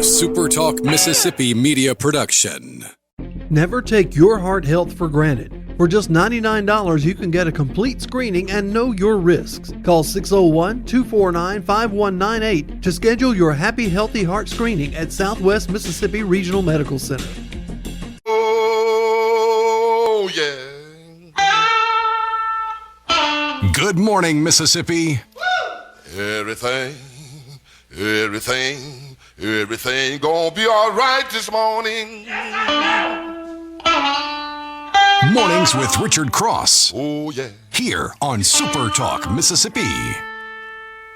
SuperTalk Mississippi media production. Never take your heart health for granted. For just $99, you can get a complete screening and know your risks. Call 601-249-5198 to schedule your Happy Healthy Heart screening at Southwest Mississippi Regional Medical Center. Oh, yeah. Good morning, Mississippi. Everything gonna be all right this morning. Mornings with Richard Cross. Oh, yeah. Here on SuperTalk Mississippi.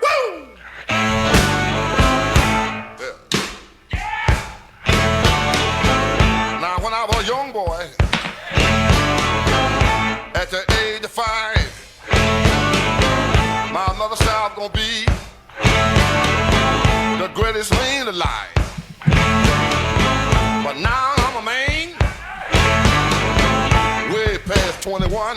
Woo! Now, when I was a young boy, at the age of 5, my mother said I was gonna be the greatest man alive. But now I'm a man, way past 21.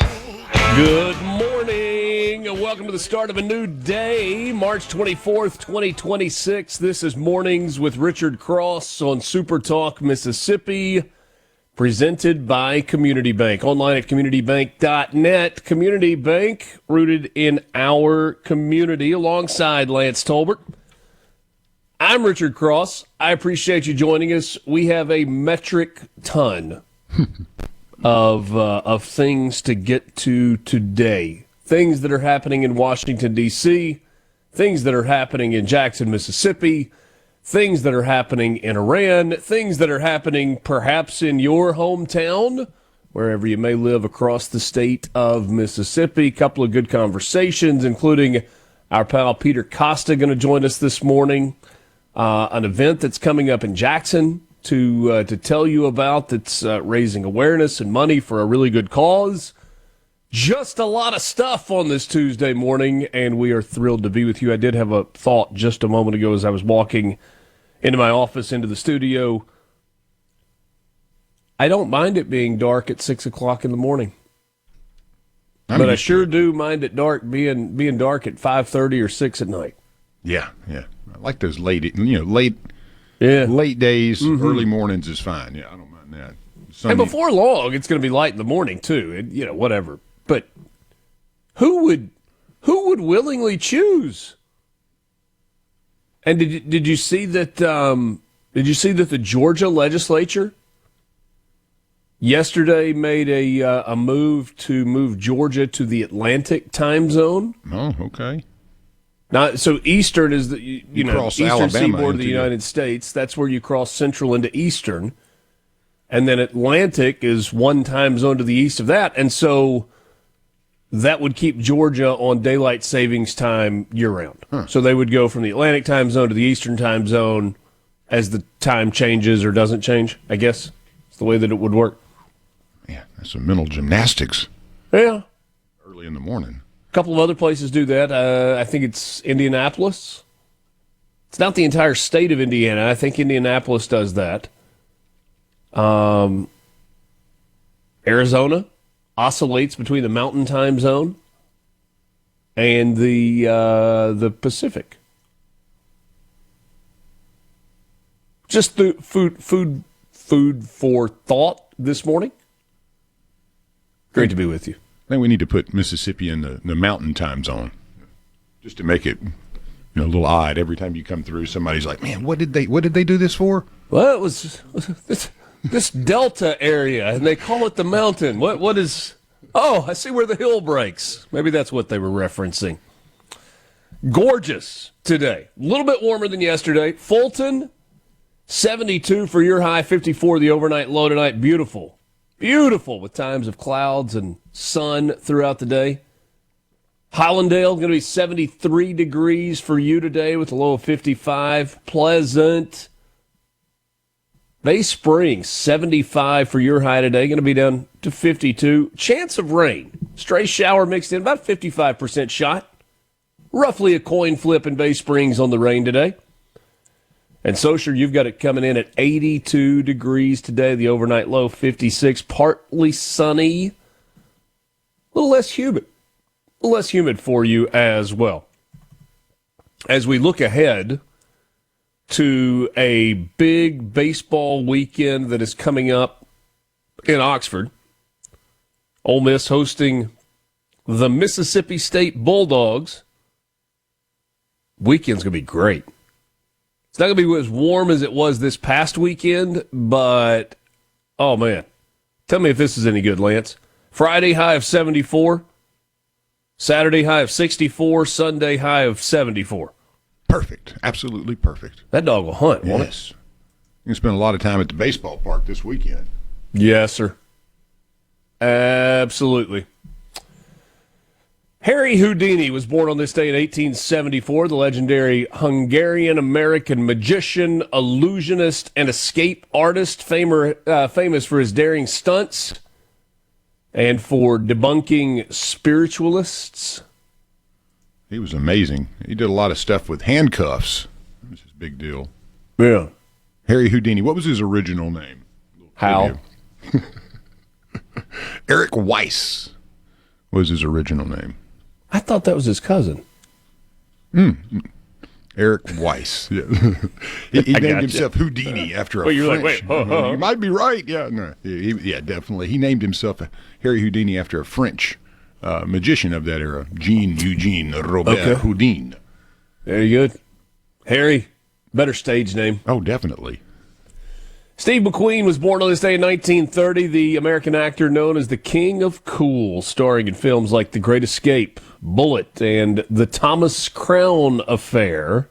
Good morning, and welcome to the start of a new day, March 24th, 2026. This is Mornings with Richard Cross on SuperTalk Mississippi, presented by Community Bank. Online at communitybank.net. Community Bank, rooted in our community, alongside Lance Tolbert. I'm Richard Cross. I appreciate you joining us. We have a metric ton of things to get to today. Things that are happening in Washington, D.C., things that are happening in Jackson, Mississippi, things that are happening in Iran, things that are happening perhaps in your hometown, wherever you may live across the state of Mississippi. A couple of good conversations, including our pal Peter Costa going to join us this morning. An event that's coming up in Jackson to tell you about that's raising awareness and money for a really good cause. Just a lot of stuff on this Tuesday morning, and we are thrilled to be with you. I did have a thought just a moment ago as I was walking into my office, into the studio. I don't mind it being dark at 6 o'clock in the morning. But I sure do mind it being dark at 5:30 or 6 at night. Yeah. I like those late days, Mm-hmm. early mornings is fine. Yeah, I don't mind that. And before long, it's going to be light in the morning too. Whatever. But who would willingly choose? And did you see that? Did you see that the Georgia legislature yesterday made a move to move Georgia to the Atlantic time zone? Oh, okay. Now, so Eastern is the cross Eastern Alabama seaboard of the United States. That's where you cross Central into Eastern, and then Atlantic is one time zone to the east of that, and so that would keep Georgia on daylight savings time year round. Huh. So they would go from the Atlantic time zone to the Eastern time zone as the time changes or doesn't change. I guess it's the way that it would work. Yeah, that's some mental gymnastics. Yeah, early in the morning. A couple of other places do that. I think it's Indianapolis. It's not the entire state of Indiana. I think Indianapolis does that. Arizona oscillates between the Mountain Time Zone and the Pacific. Just the food for thought this morning. Great to be with you. I think we need to put Mississippi in the Mountain Time Zone, just to make it a little odd. Every time you come through, somebody's like, "Man, what did they do this for?" Well, it was this Delta area, and they call it the mountain. What is? Oh, I see where the hill breaks. Maybe that's what they were referencing. Gorgeous today. A little bit warmer than yesterday. Fulton, 72 for your high, 54 the overnight low tonight. Beautiful. Beautiful with times of clouds and sun throughout the day. Hollandale going to be 73 degrees for you today with a low of 55. Pleasant. Bay Springs, 75 for your high today. Going to be down to 52. Chance of rain. Stray shower mixed in, about 55% shot. Roughly a coin flip in Bay Springs on the rain today. And Socher, you've got it coming in at 82 degrees today. The overnight low, 56. Partly sunny. A little less humid. A little less humid for you as well. As we look ahead to a big baseball weekend that is coming up in Oxford. Ole Miss hosting the Mississippi State Bulldogs. Weekend's going to be great. It's not going to be as warm as it was this past weekend, but, oh, man. Tell me if this is any good, Lance. Friday, high of 74. Saturday, high of 64. Sunday, high of 74. Perfect. Absolutely perfect. That dog will hunt, won't it? Yes. You can spend a lot of time at the baseball park this weekend. Yes, sir. Absolutely. Harry Houdini was born on this day in 1874, the legendary Hungarian-American magician, illusionist, and escape artist, famous for his daring stunts and for debunking spiritualists. He was amazing. He did a lot of stuff with handcuffs. That was his big deal. Yeah. Harry Houdini. What was his original name? How? Eric Weiss was his original name. I thought that was his cousin. Eric Weiss. Yeah. he named himself Houdini after a French. You're like, wait, You might be right. Yeah, no, yeah, definitely. He named himself Harry Houdini after a French magician of that era, Jean Eugene Robert Houdin. Very good. Harry, better stage name. Oh, definitely. Steve McQueen was born on this day in 1930, the American actor known as the King of Cool, starring in films like The Great Escape, Bullet, and The Thomas Crown Affair.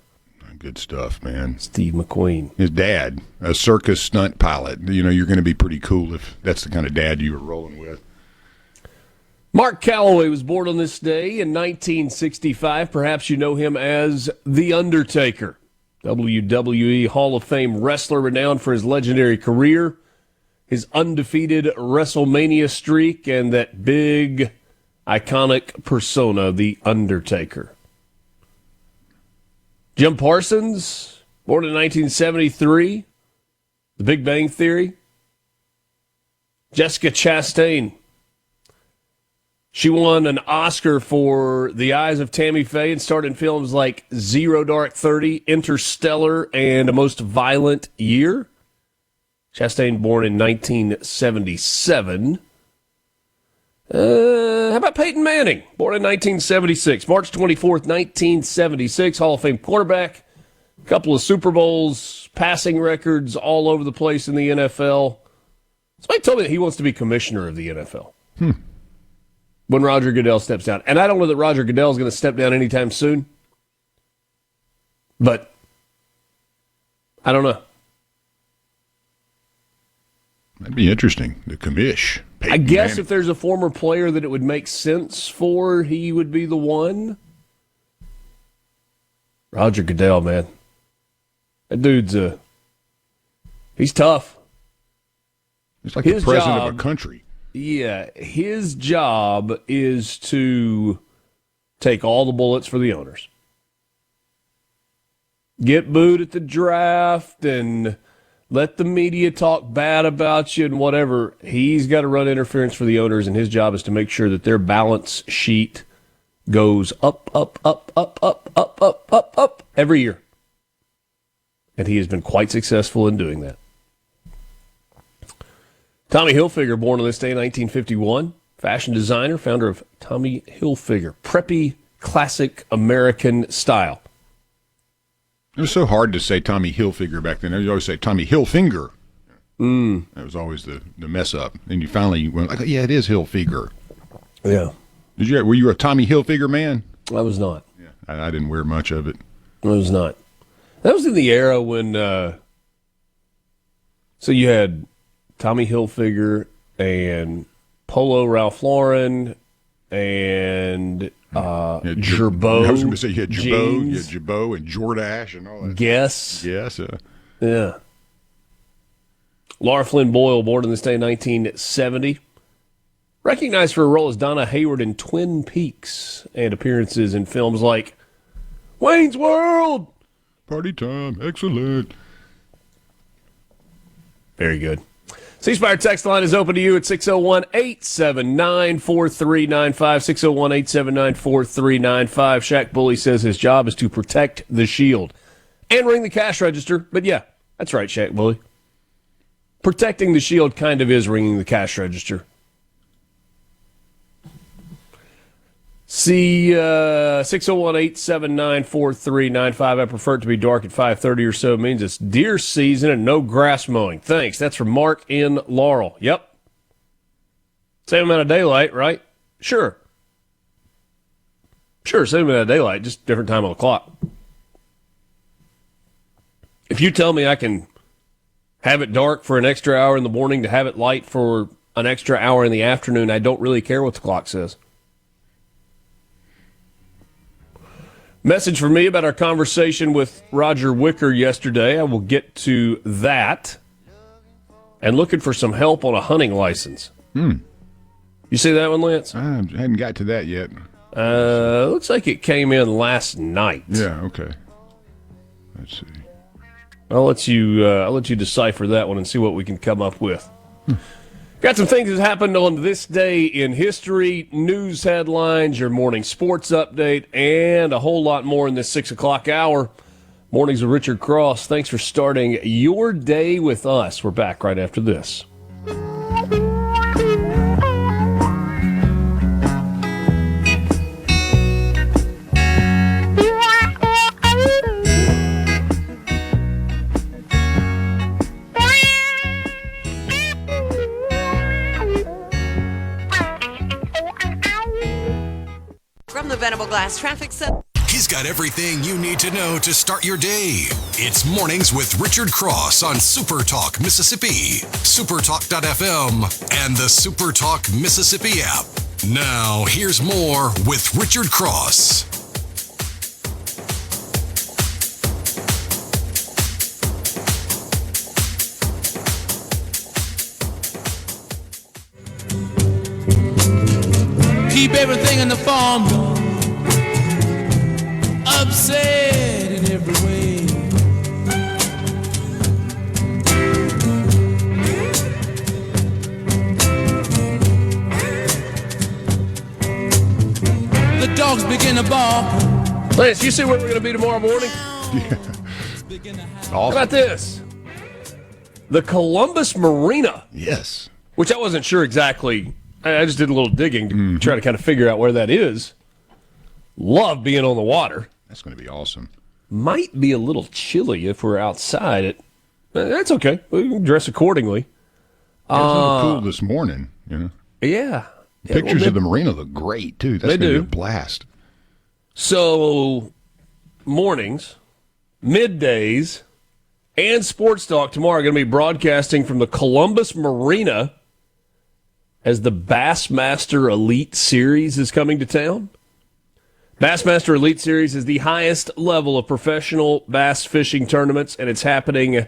Good stuff, man. Steve McQueen. His dad, a circus stunt pilot. You know, you're going to be pretty cool if that's the kind of dad you were rolling with. Mark Calloway was born on this day in 1965. Perhaps you know him as The Undertaker. WWE Hall of Fame wrestler renowned for his legendary career, his undefeated WrestleMania streak, and that big, iconic persona, The Undertaker. Jim Parsons, born in 1973, The Big Bang Theory. Jessica Chastain. She won an Oscar for The Eyes of Tammy Faye and starred in films like Zero Dark 30, Interstellar, and A Most Violent Year. Chastain born in 1977. How about Peyton Manning? Born in 1976. March 24th, 1976. Hall of Fame quarterback. A couple of Super Bowls, passing records all over the place in the NFL. Somebody told me that he wants to be commissioner of the NFL. When Roger Goodell steps down. And I don't know that Roger Goodell is going to step down anytime soon. But I don't know. That'd be interesting. The commish. I guess if there's a former player that it would make sense for, he would be the one. Roger Goodell, man. That dude's he's tough. He's like the president of a country. Yeah, his job is to take all the bullets for the owners. Get booed at the draft and let the media talk bad about you and whatever. He's got to run interference for the owners, and his job is to make sure that their balance sheet goes up, up, up, up, up, up, up, up, up every year. And he has been quite successful in doing that. Tommy Hilfiger, born on this day in 1951, fashion designer, founder of Tommy Hilfiger, preppy, classic American style. It was so hard to say Tommy Hilfiger back then. You always say Tommy Hilfinger. That was always the mess up. And you finally went like, yeah, it is Hilfiger. Yeah. Were you a Tommy Hilfiger man? I was not. Yeah, I didn't wear much of it. I was not. That was in the era when, so you had Tommy Hilfiger and Polo Ralph Lauren and Girbaud. I was going to say you had Girbaud, jeans. you had Girbaud and Jordache and all that. Guess. Yes. Yeah. Laura Flynn Boyle, born on this day in 1970. Recognized for a role as Donna Hayward in Twin Peaks and appearances in films like Wayne's World. Party time. Excellent. Very good. C-Spire text line is open to you at 601-879-4395, 601-879-4395. Shaq Bully says his job is to protect the shield. and ring the cash register. But yeah, that's right, Shaq Bully. Protecting the shield kind of is ringing the cash register. See, 601-879-4395. I prefer it to be dark at 5:30 or so. It means it's deer season and no grass mowing. Thanks. That's from Mark in Laurel. Yep. Same amount of daylight, right? Sure. Sure, same amount of daylight, just different time on the clock. If you tell me I can have it dark for an extra hour in the morning to have it light for an extra hour in the afternoon, I don't really care what the clock says. Message for me about our conversation with Roger Wicker yesterday. I will get to that. And looking for some help on a hunting license. You see that one, Lance? I hadn't got to that yet. Looks like it came in last night. Yeah, okay. Let's see. I'll let you decipher that one and see what we can come up with. Got some things that happened on this day in history, news headlines, your morning sports update, and a whole lot more in this 6 o'clock hour. Mornings with Richard Cross. Thanks for starting your day with us. We're back right after this. From the Venable Glass Traffic Center. He's got everything you need to know to start your day. It's Mornings with Richard Cross on SuperTalk Mississippi, supertalk.fm, and the SuperTalk Mississippi app. Now, here's more with Richard Cross. Keep everything in the formula, upset in every way. The dogs begin to bark. Lance, you see where we're going to be tomorrow morning? Awesome. How about this? The Columbus Marina. Yes. Which I wasn't sure exactly. I just did a little digging to try to kind of figure out where that is. Love being on the water. That's going to be awesome. Might be a little chilly if we're outside. That's okay. We can dress accordingly. It was cool this morning, you know. Yeah. Pictures of the marina look great, too. That's going to be a blast. So, mornings, middays, and Sports Talk tomorrow are going to be broadcasting from the Columbus Marina as the Bassmaster Elite Series is coming to town. Bassmaster Elite Series is the highest level of professional bass fishing tournaments, and it's happening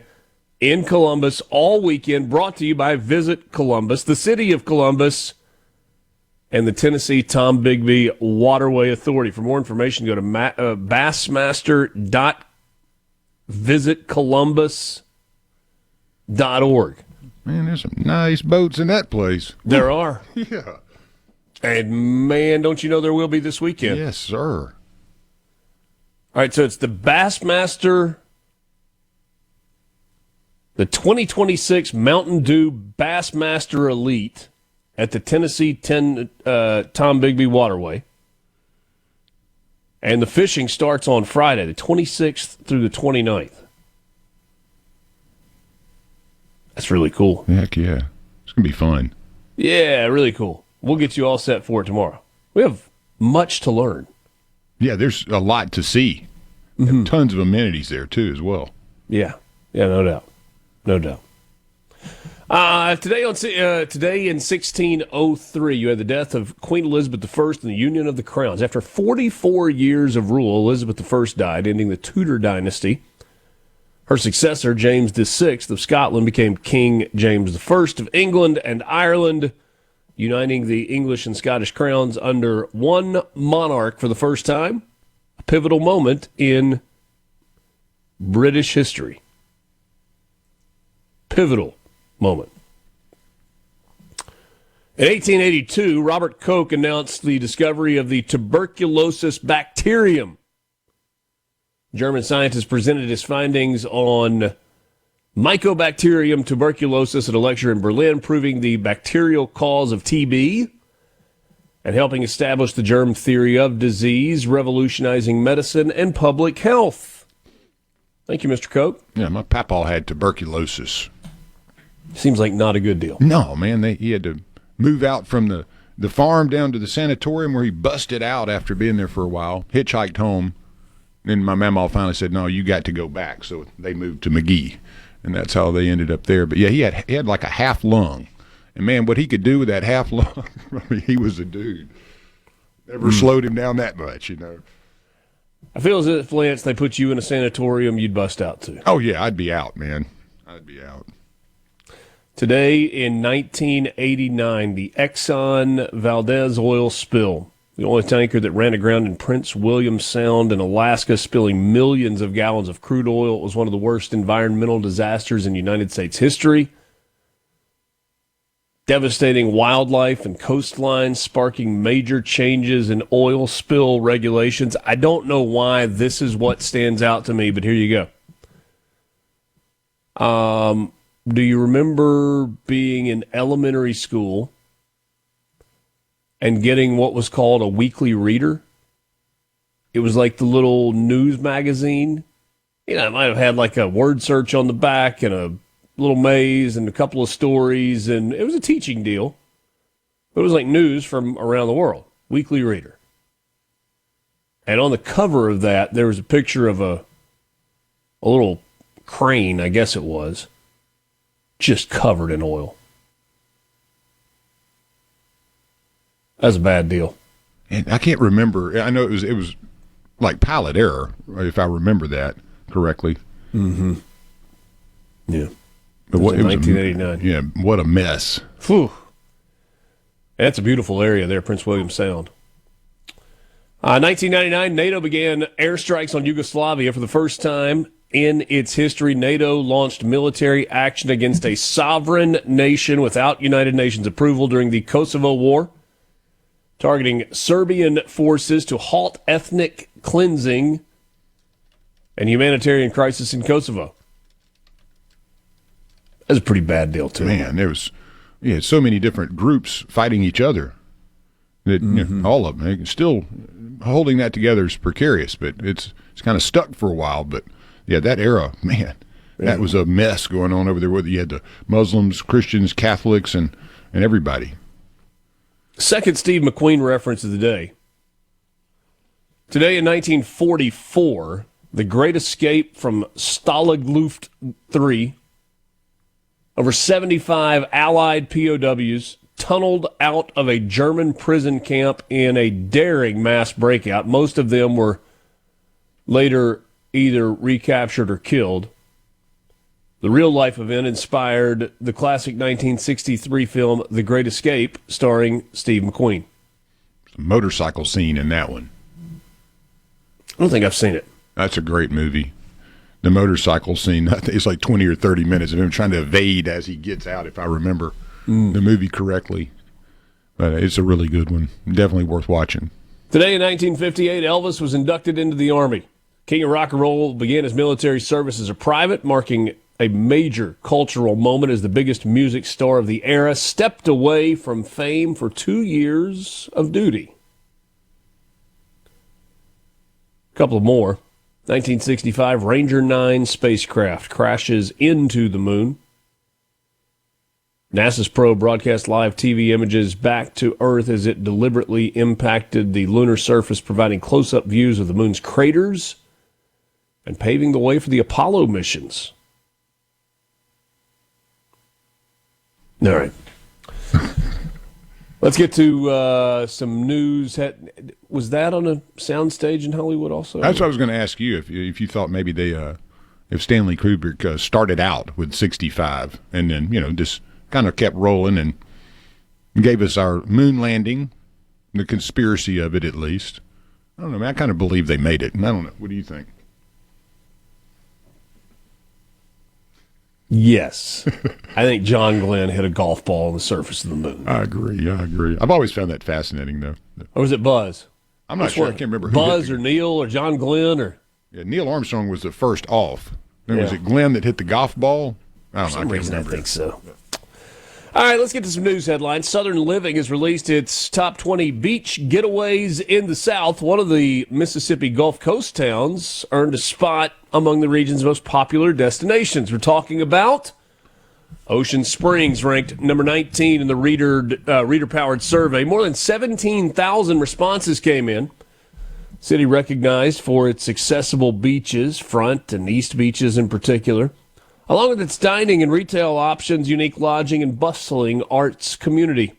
in Columbus all weekend, brought to you by Visit Columbus, the City of Columbus, and the Tennessee Tom Bigby Waterway Authority. For more information, go to bassmaster.visitcolumbus.org. Man, there's some nice boats in that place. There are. Yeah. And, man, don't you know there will be this weekend? Yes, sir. All right, so it's the Bassmaster, the 2026 Mountain Dew Bassmaster Elite at the Tennessee Tom Bigby Waterway. And the fishing starts on Friday, the 26th through the 29th. That's really cool. Heck yeah. It's going to be fun. Yeah, really cool. We'll get you all set for it tomorrow. We have much to learn. Yeah, there's a lot to see. And tons of amenities there, too, as well. Yeah, no doubt. No doubt. Today in 1603, you had the death of Queen Elizabeth I and the Union of the Crowns. After 44 years of rule, Elizabeth I died, ending the Tudor dynasty. Her successor, James VI of Scotland, became King James I of England and Ireland, uniting the English and Scottish crowns under one monarch for the first time. A pivotal moment in British history. Pivotal moment. In 1882, Robert Koch announced the discovery of the tuberculosis bacterium. German scientist presented his findings on Mycobacterium tuberculosis at a lecture in Berlin, proving the bacterial cause of TB and helping establish the germ theory of disease, revolutionizing medicine and public health. Thank you, Mr. Cope. Yeah, my papaw had tuberculosis. Seems like not a good deal. No, man, he had to move out from the farm down to the sanatorium where he busted out after being there for a while, hitchhiked home. Then my mama finally said, no, you got to go back. So they moved to McGee, and that's how they ended up there. But, yeah, he had like a half lung. And, man, what he could do with that half lung, I mean, he was a dude. Never slowed him down that much, you know. I feel as if, Lance, they put you in a sanatorium, you'd bust out too. Oh, yeah, I'd be out, man. I'd be out. Today in 1989, the Exxon Valdez oil spill, the oil tanker that ran aground in Prince William Sound in Alaska, spilling millions of gallons of crude oil. It was one of the worst environmental disasters in United States history. Devastating wildlife and coastlines, sparking major changes in oil spill regulations. I don't know why this is what stands out to me, but here you go. Do you remember being in elementary school and getting what was called a weekly reader? It was like the little news magazine. You know, it might have had like a word search on the back and a little maze and a couple of stories, and it was a teaching deal. It was like news from around the world, weekly reader. And on the cover of that, there was a picture of a little crane, I guess it was, just covered in oil. That's a bad deal. And I can't remember. I know it was like pilot error, if I remember that correctly. Mm-hmm. Yeah. But it was 1989. Yeah, what a mess. Whew. That's a beautiful area there, Prince William Sound. 1999, NATO began airstrikes on Yugoslavia for the first time in its history. NATO launched military action against a sovereign nation without United Nations approval during the Kosovo War, targeting Serbian forces to halt ethnic cleansing and humanitarian crisis in Kosovo. That's a pretty bad deal, too. Man, there was so many different groups fighting each other. That you know, all of them. Still holding that together is precarious, but it's kind of stuck for a while. But yeah, that era, man, that was a mess going on over there. Whether you had the Muslims, Christians, Catholics, and everybody. Second Steve McQueen reference of the day. Today in 1944, the Great Escape from Stalag Luft 3. Over 75 Allied POWs tunneled out of a German prison camp in a daring mass breakout. Most of them were later either recaptured or killed. The real-life event inspired the classic 1963 film The Great Escape, starring Steve McQueen. A motorcycle scene in that one. I don't think I've seen it. That's a great movie. The motorcycle scene, it's like 20 or 30 minutes of him trying to evade as he gets out, if I remember the movie correctly. But it's a really good one. Definitely worth watching. Today in 1958, Elvis was inducted into the Army. King of Rock and Roll began his military service as a private, marking a major cultural moment as the biggest music star of the era stepped away from fame for 2 years of duty. A couple more. 1965, Ranger 9 spacecraft crashes into the moon. NASA's probe broadcast live TV images back to Earth as it deliberately impacted the lunar surface, providing close-up views of the moon's craters and paving the way for the Apollo missions. All right. Let's get to some news. Was that on a soundstage in Hollywood also? That's what I was going to ask you, if you thought maybe they, if Stanley Kubrick started out with 65 and then, just kind of kept rolling and gave us our moon landing, the conspiracy of it at least. I don't know, man, I kind of believe they made it. And I don't know. What do you think? Yes. I think John Glenn hit a golf ball on the surface of the moon. I agree. I've always found that fascinating, though. Or was it Buzz? I'm not sure. I can't remember who Buzz or Neil or John Glenn or Yeah, Neil Armstrong was the first off. Then was Yeah. it Glenn that hit the golf ball? I don't know. For some I can't reason, I remember. think so. All right, let's get to some news headlines. Southern Living has released its top 20 beach getaways in the South. One of the Mississippi Gulf Coast towns earned a spot among the region's most popular destinations. We're talking about Ocean Springs, ranked number 19 in the reader-powered survey. More than 17,000 responses came in. City recognized for its accessible beaches, front and east beaches in particular, along with its dining and retail options, unique lodging, and bustling arts community.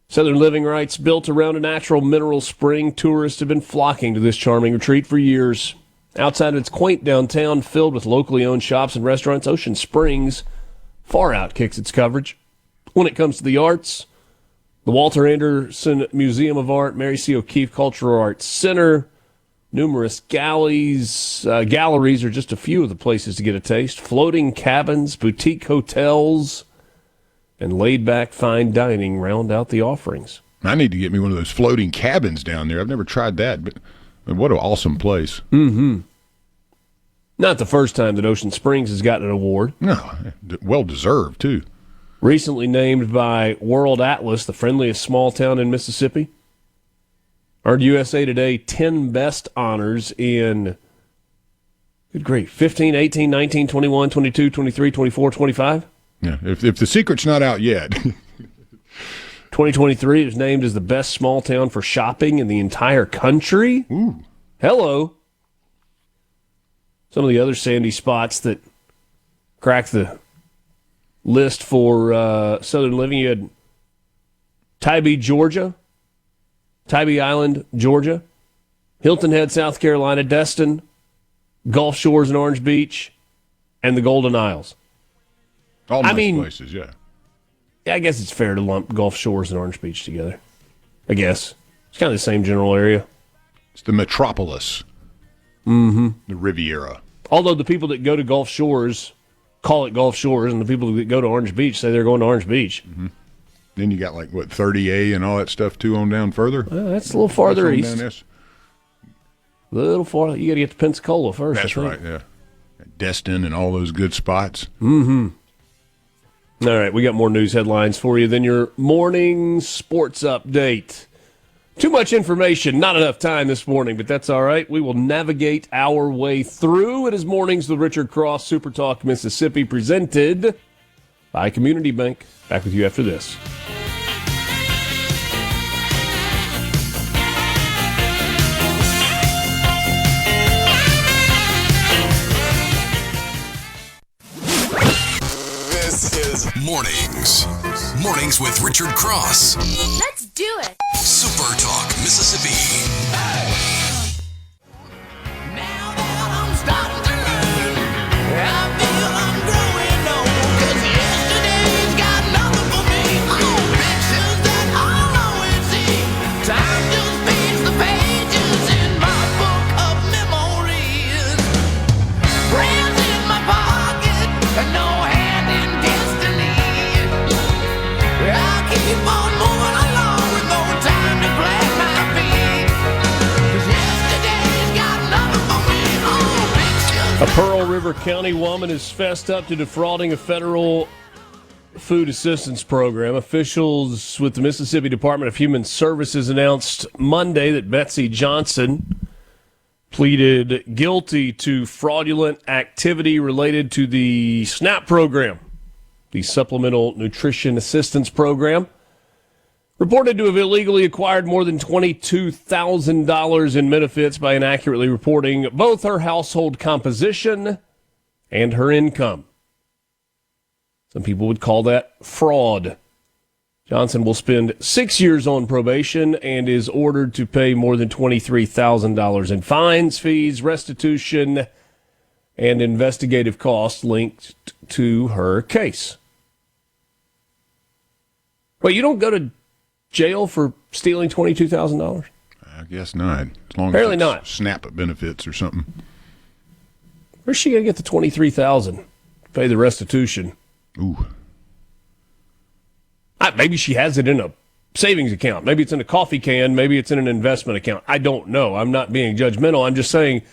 Southern Living writes, built around a natural mineral spring, tourists have been flocking to this charming retreat for years. Outside of its quaint downtown, filled with locally owned shops and restaurants, Ocean Springs far outkicks its coverage. When it comes to the arts, the Walter Anderson Museum of Art, Mary C. O'Keefe Cultural Arts Center, numerous galleries are just a few of the places to get a taste. Floating cabins, boutique hotels, and laid-back fine dining round out the offerings. I need to get me one of those floating cabins down there. I've never tried that, but what an awesome place. Mm-hmm. Not the first time that Ocean Springs has gotten an award. No, well-deserved, too. Recently named by World Atlas the friendliest small town in Mississippi. Earned USA Today 10 best honors in, good grief, 15, 18, 19, 21, 22, 23, 24, 25. Yeah, if the secret's not out yet. 2023 is named as the best small town for shopping in the entire country. Ooh. Hello. Some of the other sandy spots that cracked the list for Southern Living, you had Tybee, Georgia, Tybee Island, Georgia, Hilton Head, South Carolina, Destin, Gulf Shores and Orange Beach, and the Golden Isles. All nice places, yeah. Yeah, I guess it's fair to lump Gulf Shores and Orange Beach together. I guess. It's kind of the same general area. It's the metropolis. Mm-hmm. The Riviera. Although the people that go to Gulf Shores call it Gulf Shores, and the people that go to Orange Beach say they're going to Orange Beach. Mm-hmm. Then you got, 30A and all that stuff, too, on down further? Well, that's a little farther east. A little farther. You got to get to Pensacola first. That's right, yeah. Destin and all those good spots. Mm-hmm. All right, we got more news headlines for you than your morning sports update. Too much information, not enough time this morning, but that's all right. We will navigate our way through. It is Mornings with Richard Cross, Super Talk Mississippi, presented by Community Bank. Back with you after this. This is Mornings with Richard Cross. Let's do it. Super Talk Mississippi. Now that I'm starting to learn, I feel I'm growing old. 'Cause yesterday's got nothing for me. Oh, pictures that I'll always see. Time just fades the pages in my book of memories. Prayers in my pocket and no hand in destiny. I keep on moving along with no time to plant my feet. 'Cause yesterday's got nothing for me. Oh, pictures. A Pearl River County woman is fessed up to defrauding a federal food assistance program. Officials with the Mississippi Department of Human Services announced Monday that Betsy Johnson pleaded guilty to fraudulent activity related to the SNAP program, the Supplemental Nutrition Assistance Program. Reported to have illegally acquired more than $22,000 in benefits by inaccurately reporting both her household composition and her income. Some people would call that fraud. Johnson will spend 6 years on probation and is ordered to pay more than $23,000 in fines, fees, restitution, and investigative costs linked to her case. Wait, you don't go to jail for stealing $22,000? I guess not. As long Apparently as not. it's SNAP benefits or something. Where's she going to get the $23,000 to pay the restitution? Ooh. Maybe she has it in a savings account. Maybe it's in a coffee can. Maybe it's in an investment account. I don't know. I'm not being judgmental. I'm just saying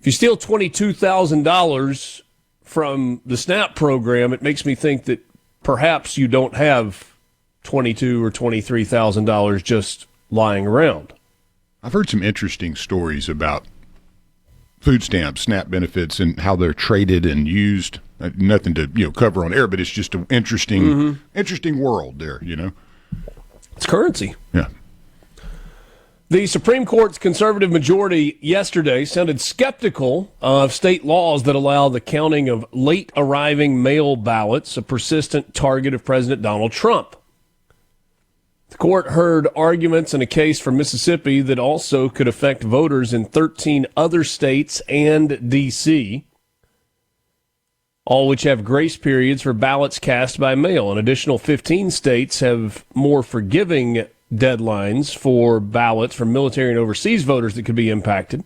If you steal $22,000 from the SNAP program, it makes me think that perhaps you don't have $22,000 or $23,000 just lying around. I've heard some interesting stories about food stamps, SNAP benefits, and how they're traded and used. Nothing to cover on air, but it's just an interesting world there. It's currency. Yeah. The Supreme Court's conservative majority yesterday sounded skeptical of state laws that allow the counting of late arriving mail ballots, a persistent target of President Donald Trump. The court heard arguments in a case from Mississippi that also could affect voters in 13 other states and D.C., all which have grace periods for ballots cast by mail. An additional 15 states have more forgiving deadlines for ballots from military and overseas voters that could be impacted.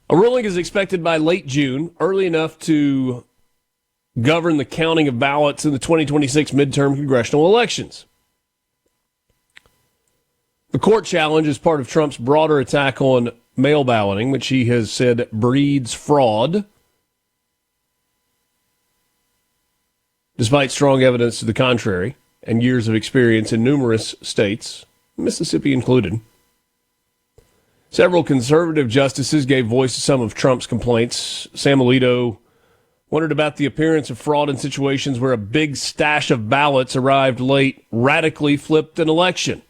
A ruling is expected by late June, early enough to govern the counting of ballots in the 2026 midterm congressional elections. The court challenge is part of Trump's broader attack on mail balloting, which he has said breeds fraud, despite strong evidence to the contrary and years of experience in numerous states, Mississippi included. Several conservative justices gave voice to some of Trump's complaints. Sam Alito wondered about the appearance of fraud in situations where a big stash of ballots arrived late, radically flipped an election.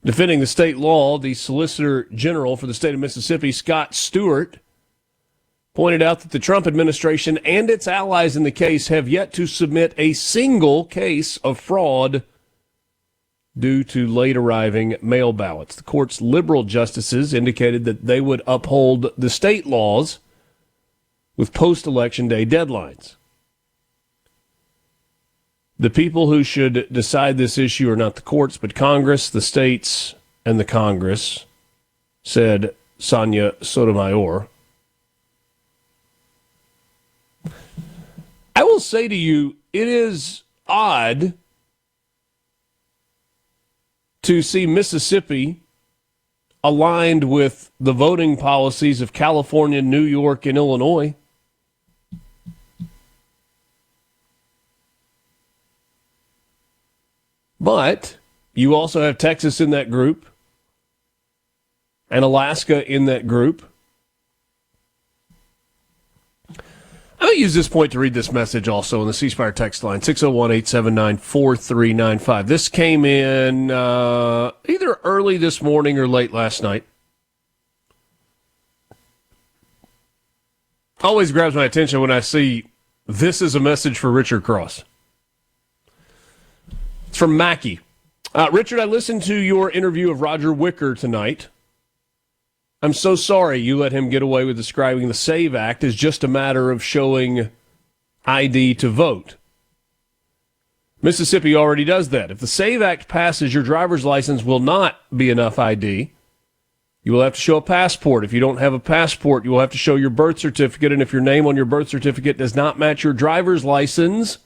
Defending the state law, the Solicitor General for the state of Mississippi, Scott Stewart, pointed out that the Trump administration and its allies in the case have yet to submit a single case of fraud due to late arriving mail ballots. The court's liberal justices indicated that they would uphold the state laws with post-election day deadlines. The people who should decide this issue are not the courts, but Congress, the states, and the Congress, said Sonia Sotomayor. I will say to you, it is odd to see Mississippi aligned with the voting policies of California, New York, and Illinois. But you also have Texas in that group and Alaska in that group. I'm going to use this point to read this message also on the C Spire text line, 601-879-4395. This came in either early this morning or late last night. Always grabs my attention when I see this is a message for Richard Cross. It's from Mackie. Richard, I listened to your interview of Roger Wicker tonight. I'm so sorry you let him get away with describing the SAVE Act as just a matter of showing ID to vote. Mississippi already does that. If the SAVE Act passes, your driver's license will not be enough ID. You will have to show a passport. If you don't have a passport, you will have to show your birth certificate. And if your name on your birth certificate does not match your driver's license,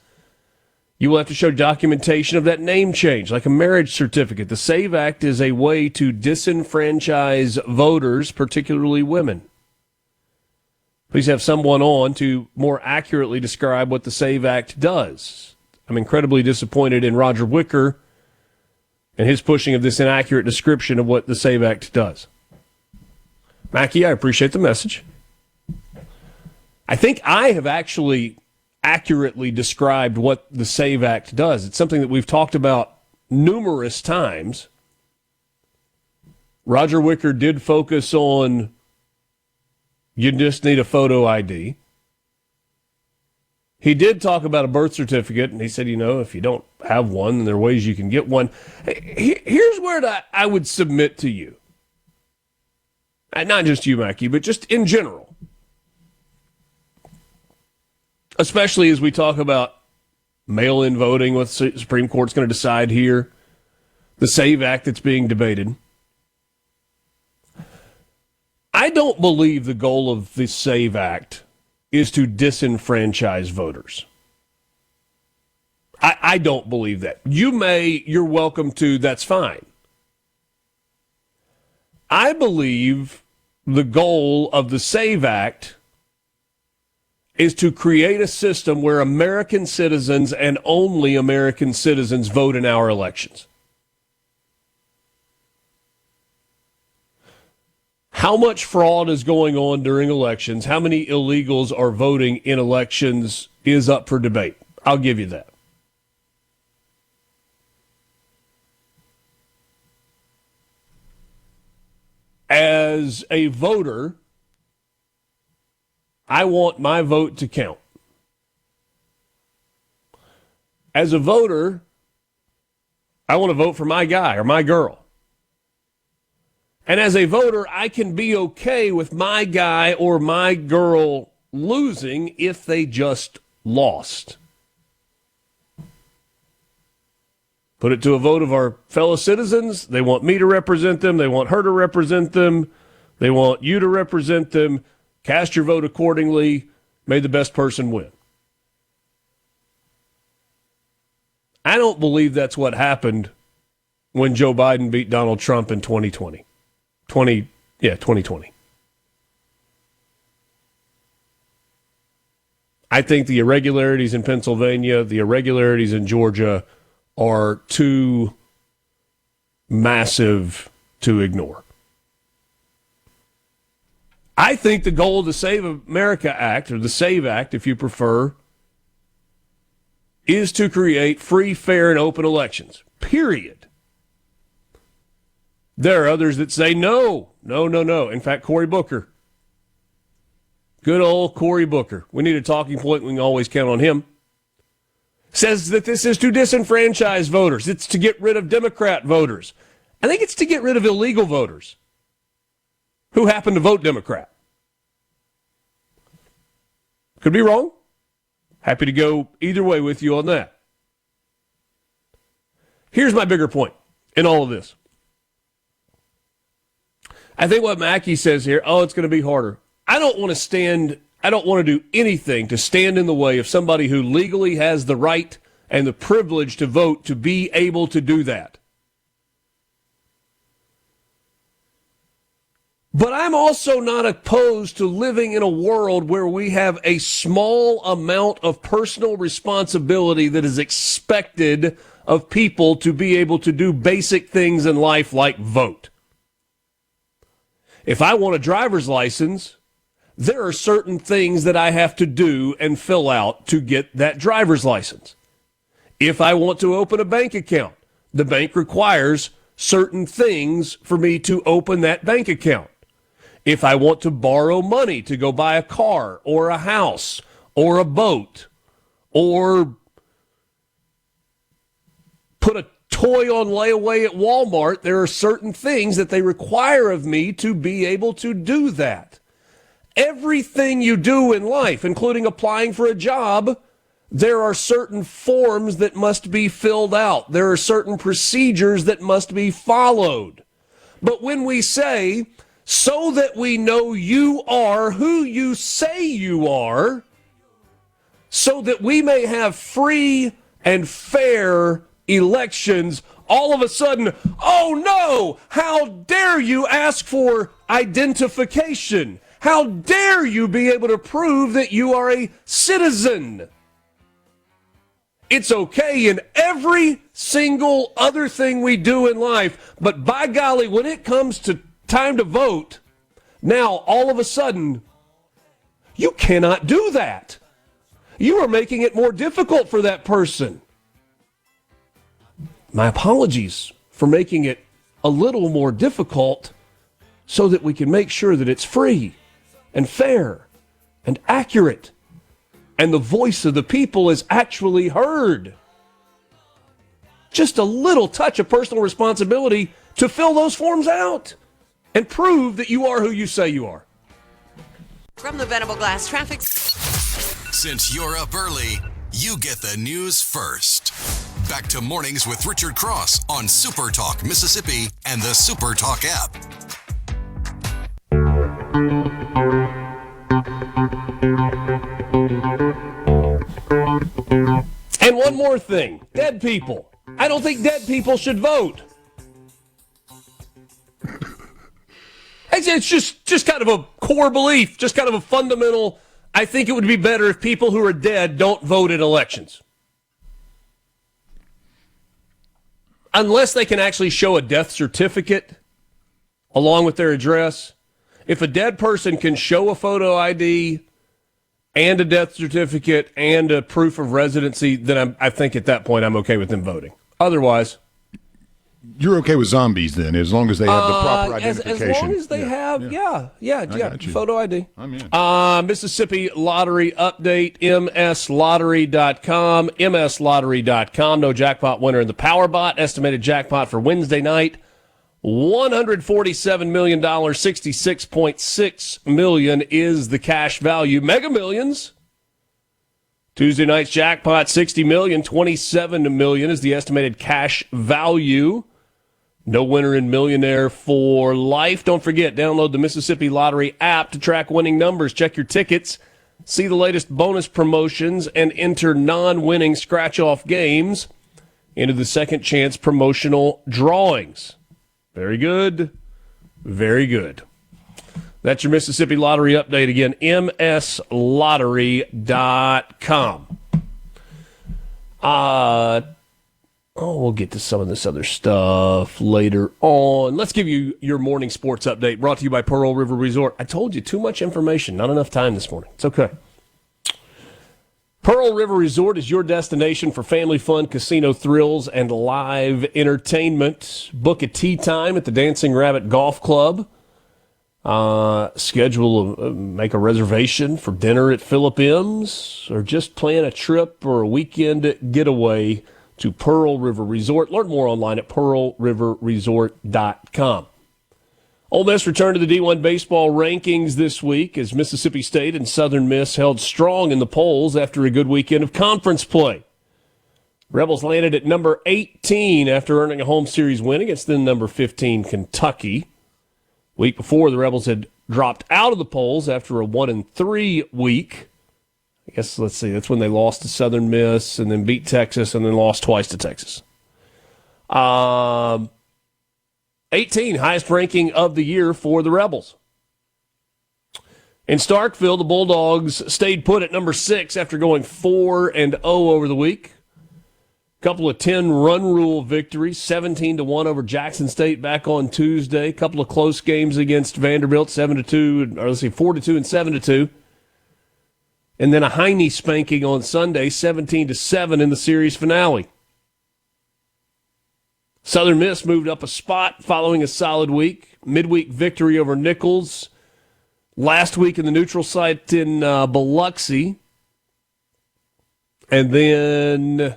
you will have to show documentation of that name change, like a marriage certificate. The SAVE Act is a way to disenfranchise voters, particularly women. Please have someone on to more accurately describe what the SAVE Act does. I'm incredibly disappointed in Roger Wicker and his pushing of this inaccurate description of what the SAVE Act does. Mackie, I appreciate the message. I think I have actually accurately described what the SAVE Act does. It's something that we've talked about numerous times. Roger Wicker did focus on you just need a photo ID. He did talk about a birth certificate, and he said, if you don't have one, there are ways you can get one. Here's where I would submit to you. Not just you, Mackie, but just in general. Especially as we talk about mail-in voting, what the Supreme Court's going to decide here, the SAVE Act that's being debated. I don't believe the goal of the SAVE Act is to disenfranchise voters. I don't believe that. You're welcome to, that's fine. I believe the goal of the SAVE Act is to create a system where American citizens and only American citizens vote in our elections. How much fraud is going on during elections, how many illegals are voting in elections is up for debate. I'll give you that. As a voter, I want my vote to count. As a voter, I want to vote for my guy or my girl. And as a voter, I can be okay with my guy or my girl losing if they just lost. Put it to a vote of our fellow citizens. They want me to represent them. They want her to represent them. They want you to represent them. Cast your vote accordingly. May the best person win. I don't believe that's what happened when Joe Biden beat Donald Trump in 2020. 2020. I think the irregularities in Pennsylvania, the irregularities in Georgia are too massive to ignore. I think the goal of the Save America Act, or the SAVE Act, if you prefer, is to create free, fair, and open elections, period. There are others that say no. In fact, Cory Booker, good old Cory Booker, we need a talking point, we can always count on him, says that this is to disenfranchise voters. It's to get rid of Democrat voters. I think it's to get rid of illegal voters who happen to vote Democrat. Could be wrong. Happy to go either way with you on that. Here's my bigger point in all of this. I think what Mackey says here, it's going to be harder. I don't want to do anything to stand in the way of somebody who legally has the right and the privilege to vote to be able to do that. But I'm also not opposed to living in a world where we have a small amount of personal responsibility that is expected of people to be able to do basic things in life like vote. If I want a driver's license, there are certain things that I have to do and fill out to get that driver's license. If I want to open a bank account, the bank requires certain things for me to open that bank account. If I want to borrow money to go buy a car or a house or a boat or put a toy on layaway at Walmart, there are certain things that they require of me to be able to do that. Everything you do in life, including applying for a job, there are certain forms that must be filled out. There are certain procedures that must be followed. But when we say, so that we know you are who you say you are, so that we may have free and fair elections, all of a sudden, oh no, how dare you ask for identification? How dare you be able to prove that you are a citizen? It's okay in every single other thing we do in life, but by golly, when it comes to time to vote, now all of a sudden, you cannot do that. You are making it more difficult for that person. My apologies for making it a little more difficult so that we can make sure that it's free and fair and accurate and the voice of the people is actually heard. Just a little touch of personal responsibility to fill those forms out and prove that you are who you say you are. From the Venable Glass Traffic. Since you're up early, you get the news first. Back to Mornings with Richard Cross on SuperTalk Mississippi and the SuperTalk app. And one more thing, dead people. I don't think dead people should vote. It's just kind of a core belief, just kind of a fundamental. I think it would be better if people who are dead don't vote in elections. Unless they can actually show a death certificate along with their address. If a dead person can show a photo ID and a death certificate and a proof of residency, then I think at that point I'm okay with them voting. Otherwise, you're okay with zombies then, as long as they have the proper identification. As long as they have, yeah, photo ID. I'm in. Mississippi Lottery update, mslottery.com, mslottery.com. No jackpot winner in the Powerbot. Estimated jackpot for Wednesday night, $147 million, $66.6 million is the cash value. Mega Millions. Tuesday night's jackpot, $60 million, $27 million is the estimated cash value. No winner in Millionaire for life. Don't forget, download the Mississippi Lottery app to track winning numbers. Check your tickets, see the latest bonus promotions, and enter non-winning scratch-off games into the second chance promotional drawings. Very good. Very good. That's your Mississippi Lottery update. Again, mslottery.com. We'll get to some of this other stuff later on. Let's give you your morning sports update brought to you by Pearl River Resort. I told you, too much information, not enough time this morning. It's okay. Pearl River Resort is your destination for family fun, casino thrills, and live entertainment. Book a tee time at the Dancing Rabbit Golf Club. Make a reservation for dinner at Philip M's, or just plan a trip or a weekend getaway to Pearl River Resort. Learn more online at pearlriverresort.com. Ole Miss returned to the D1 baseball rankings this week as Mississippi State and Southern Miss held strong in the polls after a good weekend of conference play. Rebels landed at number 18 after earning a home series win against the number 15 Kentucky. Week before, the Rebels had dropped out of the polls after a 1-3 week. I guess, let's see, that's when they lost to Southern Miss and then beat Texas and then lost twice to Texas. 18, highest ranking of the year for the Rebels. In Starkville, the Bulldogs stayed put at number 6 after going 4-0 over the week. Couple of 10-run rule victories, 17-1 over Jackson State back on Tuesday. Couple of close games against Vanderbilt, 4-2 and 7-2. And then a Heine spanking on Sunday, 17-7 in the series finale. Southern Miss moved up a spot following a solid week. Midweek victory over Nichols. Last week in the neutral site in Biloxi. And then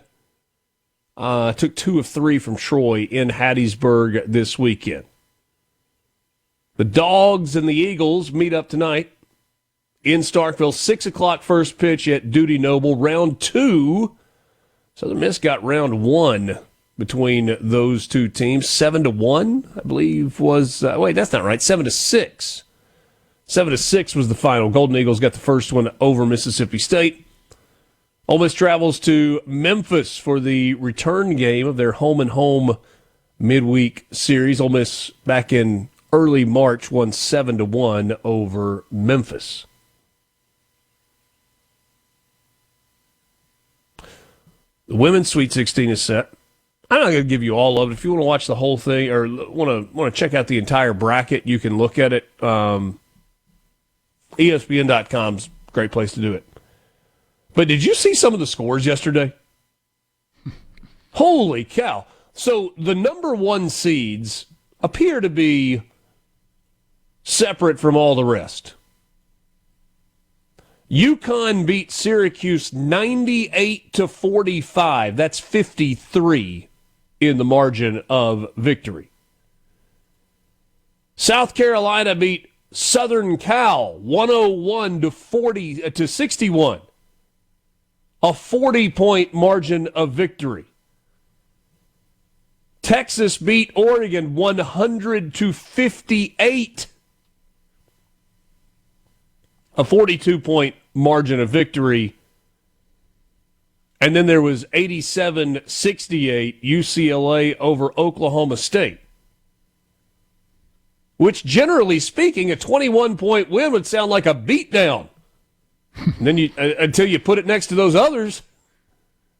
took 2 of 3 from Troy in Hattiesburg this weekend. The Dogs and the Eagles meet up tonight in Starkville, 6 o'clock first pitch at Duty Noble. Round 2, Southern Miss got round 1 between those two teams. 7-1, I believe, was... wait, that's not right. 7-6. 7-6 was the final. Golden Eagles got the first one over Mississippi State. Ole Miss travels to Memphis for the return game of their home-and-home midweek series. Ole Miss, back in early March, won 7-1 over Memphis. The women's Sweet 16 is set. I'm not going to give you all of it. If you want to watch the whole thing or want to check out the entire bracket, you can look at it. ESPN.com's a great place to do it. But did you see some of the scores yesterday? Holy cow. So the number 1 seeds appear to be separate from all the rest. UConn beat Syracuse 98-45. That's 53 in the margin of victory. South Carolina beat Southern Cal 101-61. A 40-point margin of victory. Texas beat Oregon 100-58. A 42-point margin of victory. And then there was 87-68 UCLA over Oklahoma State. which generally speaking, a 21-point win would sound like a beatdown. And then until you put it next to those others,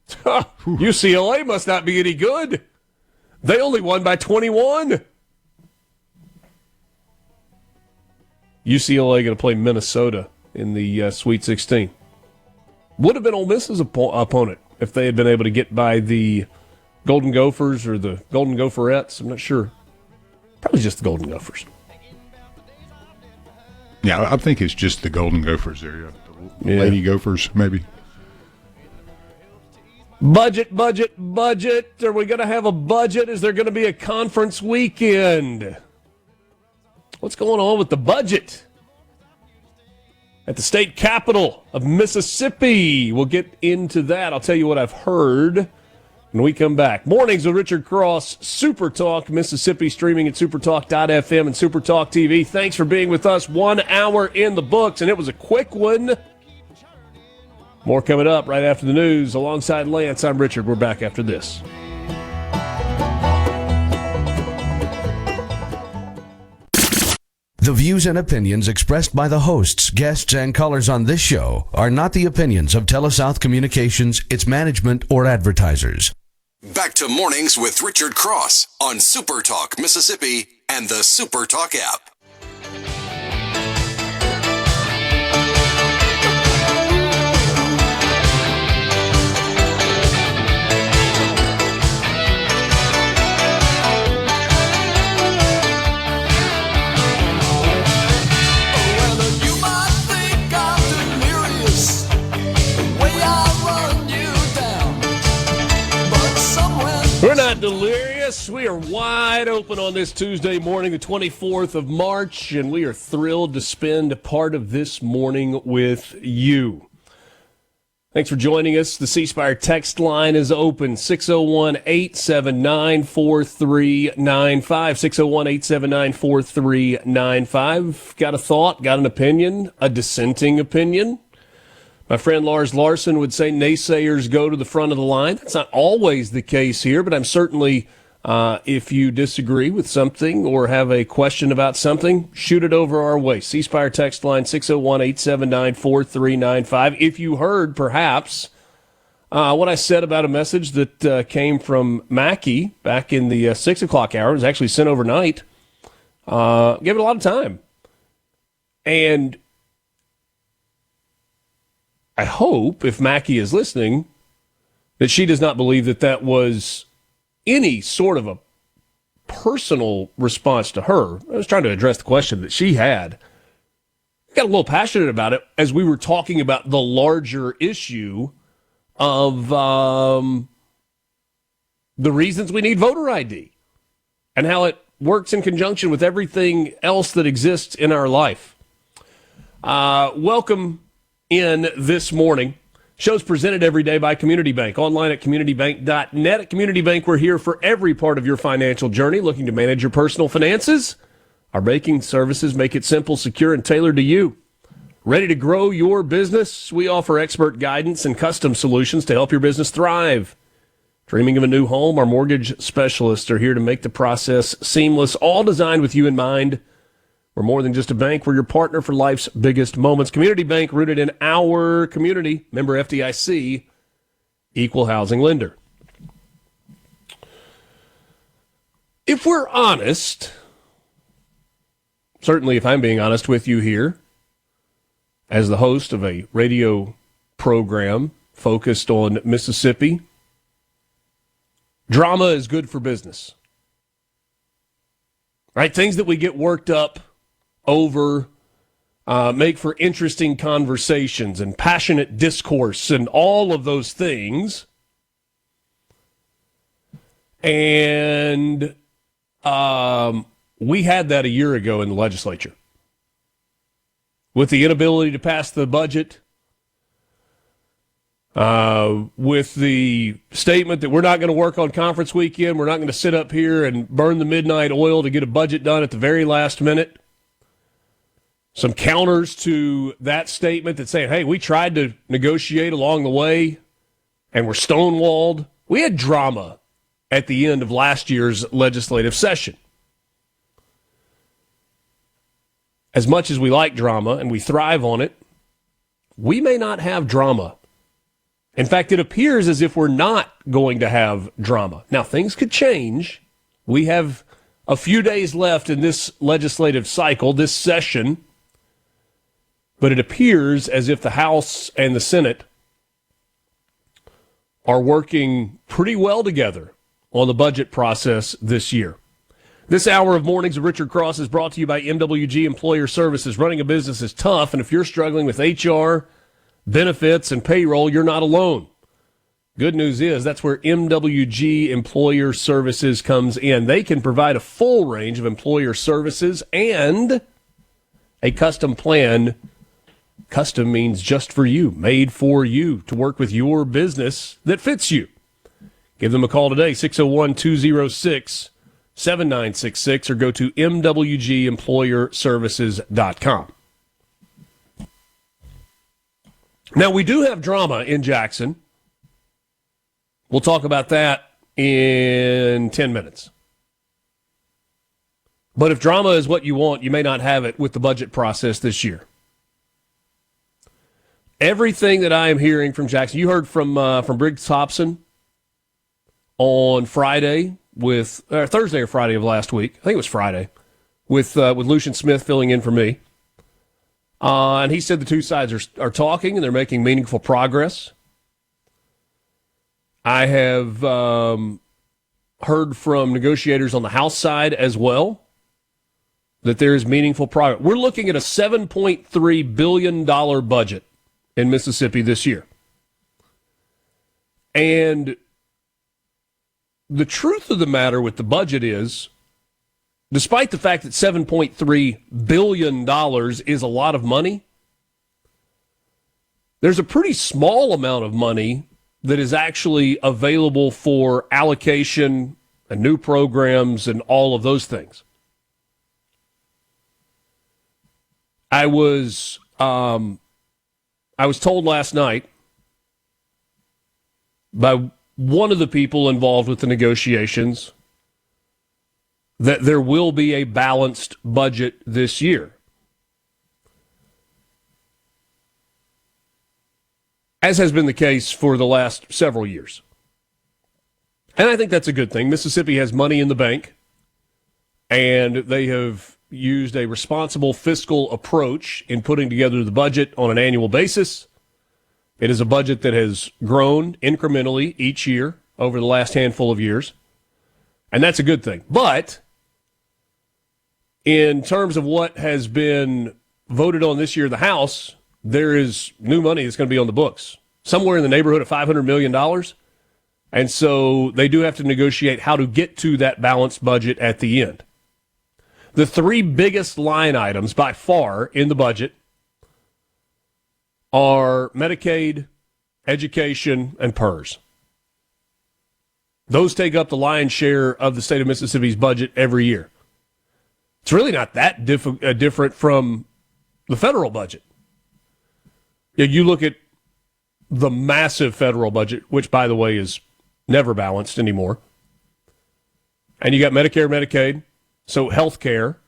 UCLA must not be any good. They only won by 21. UCLA going to play Minnesota in the Sweet 16. Would have been Ole Miss's opponent if they had been able to get by the Golden Gophers or the Golden Gopherettes. I'm not sure. Probably just the Golden Gophers. Yeah, I think it's just the Golden Gophers there. The Lady Gophers, maybe. Budget. Are we going to have a budget? Is there going to be a conference weekend? What's going on with the budget? At the state capital of Mississippi. We'll get into that. I'll tell you what I've heard when we come back. Mornings with Richard Cross, Super Talk Mississippi, streaming at supertalk.fm and SuperTalk TV. Thanks for being with us. 1 hour in the books, and it was a quick one. More coming up right after the news. Alongside Lance, I'm Richard. We're back after this. The views and opinions expressed by the hosts, guests, and callers on this show are not the opinions of TeleSouth Communications, its management, or advertisers. Back to Mornings with Richard Cross on Super Talk Mississippi and the Super Talk app. We're not delirious. We are wide open on this Tuesday morning, the 24th of March, and we are thrilled to spend a part of this morning with you. Thanks for joining us. The C Spire text line is open, 601-879-4395, 601-879-4395. Got a thought, got an opinion, a dissenting opinion? My friend Lars Larson would say naysayers go to the front of the line. That's not always the case here, but I'm certainly, if you disagree with something or have a question about something, shoot it over our way. C Spire text line 601-879-4395. If you heard, perhaps, what I said about a message that came from Mackey back in the 6 o'clock hour, it was actually sent overnight, gave it a lot of time. And I hope, if Mackey is listening, that she does not believe that that was any sort of a personal response to her. I was trying to address the question that she had. Got a little passionate about it as we were talking about the larger issue of the reasons we need voter ID and how it works in conjunction with everything else that exists in our life. Welcome in this morning. Show's presented every day by Community Bank. Online at communitybank.net. At Community Bank, we're here for every part of your financial journey. Looking to manage your personal finances? Our banking services make it simple, secure, and tailored to you. Ready to grow your business? We offer expert guidance and custom solutions to help your business thrive. Dreaming of a new home? Our mortgage specialists are here to make the process seamless, all designed with you in mind. We're more than just a bank. We're your partner for life's biggest moments. Community Bank, rooted in our community. Member FDIC, equal housing lender. If we're honest, certainly if I'm being honest with you here, as the host of a radio program focused on Mississippi, drama is good for business. Right? Things that we get worked up over make for interesting conversations and passionate discourse and all of those things. And we had that a year ago in the legislature. With the inability to pass the budget, with the statement that we're not going to work on conference weekend, we're not going to sit up here and burn the midnight oil to get a budget done at the very last minute. Some counters to that statement that say, hey, we tried to negotiate along the way and we're stonewalled. We had drama at the end of last year's legislative session. as much as we like drama and we thrive on it, we may not have drama. In fact, it appears as if we're not going to have drama. Now, things could change. We have a few days left in this legislative cycle, this session, but it appears as if the House and the Senate are working pretty well together on the budget process this year. This hour of Mornings with Richard Cross is brought to you by MWG Employer Services. Running a business is tough, and if you're struggling with HR, benefits, and payroll, you're not alone. Good news is that's where MWG Employer Services comes in. They can provide a full range of employer services and a custom plan. Custom means just for you, made for you, to work with your business that fits you. Give them a call today, 601-206-7966, or go to mwgemployerservices.com. Now, we do have drama in Jackson. We'll talk about that in 10 minutes. But if drama is what you want, you may not have it with the budget process this year. Everything that I am hearing from Jackson, you heard from Briggs Hobson on Friday Thursday or Friday of last week. I think it was Friday with Lucian Smith filling in for me. And he said the two sides are talking and they're making meaningful progress. I have heard from negotiators on the House side as well that there is meaningful progress. We're looking at a $7.3 billion budget in Mississippi this year. And the truth of the matter with the budget is, despite the fact that $7.3 billion is a lot of money, there's a pretty small amount of money that is actually available for allocation and new programs and all of those things. I was told last night by one of the people involved with the negotiations that there will be a balanced budget this year. As has been the case for the last several years. And I think that's a good thing. Mississippi has money in the bank, and they have used a responsible fiscal approach in putting together the budget on an annual basis. It is a budget that has grown incrementally each year over the last handful of years, and that's a good thing. But in terms of what has been voted on this year in the House, there is new money that's going to be on the books, somewhere in the neighborhood of $500 million. And so they do have to negotiate how to get to that balanced budget at the end. The three biggest line items by far in the budget are Medicaid, education, and PERS. Those take up the lion's share of the state of Mississippi's budget every year. It's really not that different from the federal budget. You look at the massive federal budget, which, by the way, is never balanced anymore. And you got Medicare, Medicaid, so health care,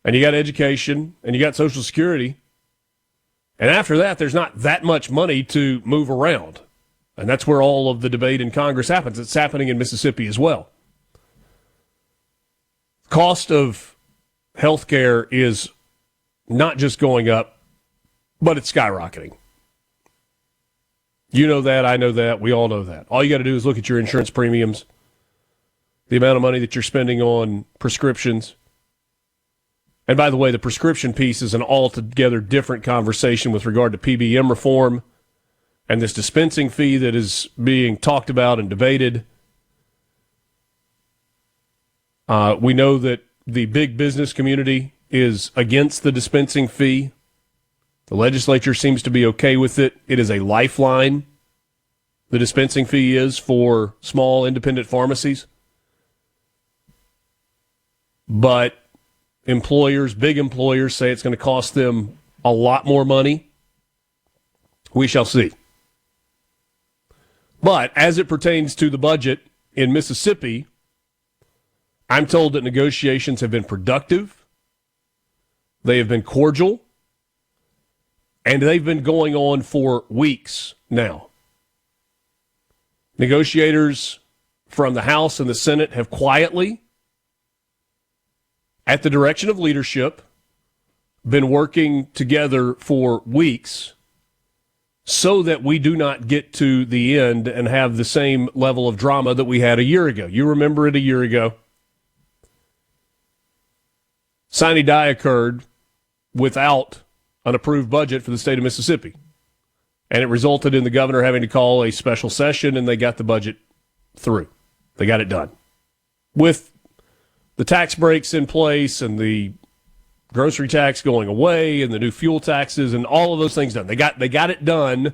and you got education, and you got Social Security. And after that, there's not that much money to move around. And that's where all of the debate in Congress happens. It's happening in Mississippi as well. Cost of health care is not just going up, but it's skyrocketing. You know that, I know that, we all know that. All you got to do is look at your insurance premiums, the amount of money that you're spending on prescriptions. And by the way, the prescription piece is an altogether different conversation with regard to PBM reform and this dispensing fee that is being talked about and debated. We know that the big business community is against the dispensing fee. The legislature seems to be okay with it. It is a lifeline, the dispensing fee is, for small independent pharmacies. But employers, big employers, say it's going to cost them a lot more money. We shall see. But as it pertains to the budget in Mississippi, I'm told that negotiations have been productive. They have been cordial, and they've been going on for weeks now. Negotiators from the House and the Senate have quietly, at the direction of leadership, been working together for weeks so that we do not get to the end and have the same level of drama that we had a year ago. You remember it a year ago. Sine die occurred without an approved budget for the state of Mississippi. And it resulted in the governor having to call a special session, and they got the budget through. They got it done. With the tax breaks in place and the grocery tax going away and the new fuel taxes and all of those things done. They got it done,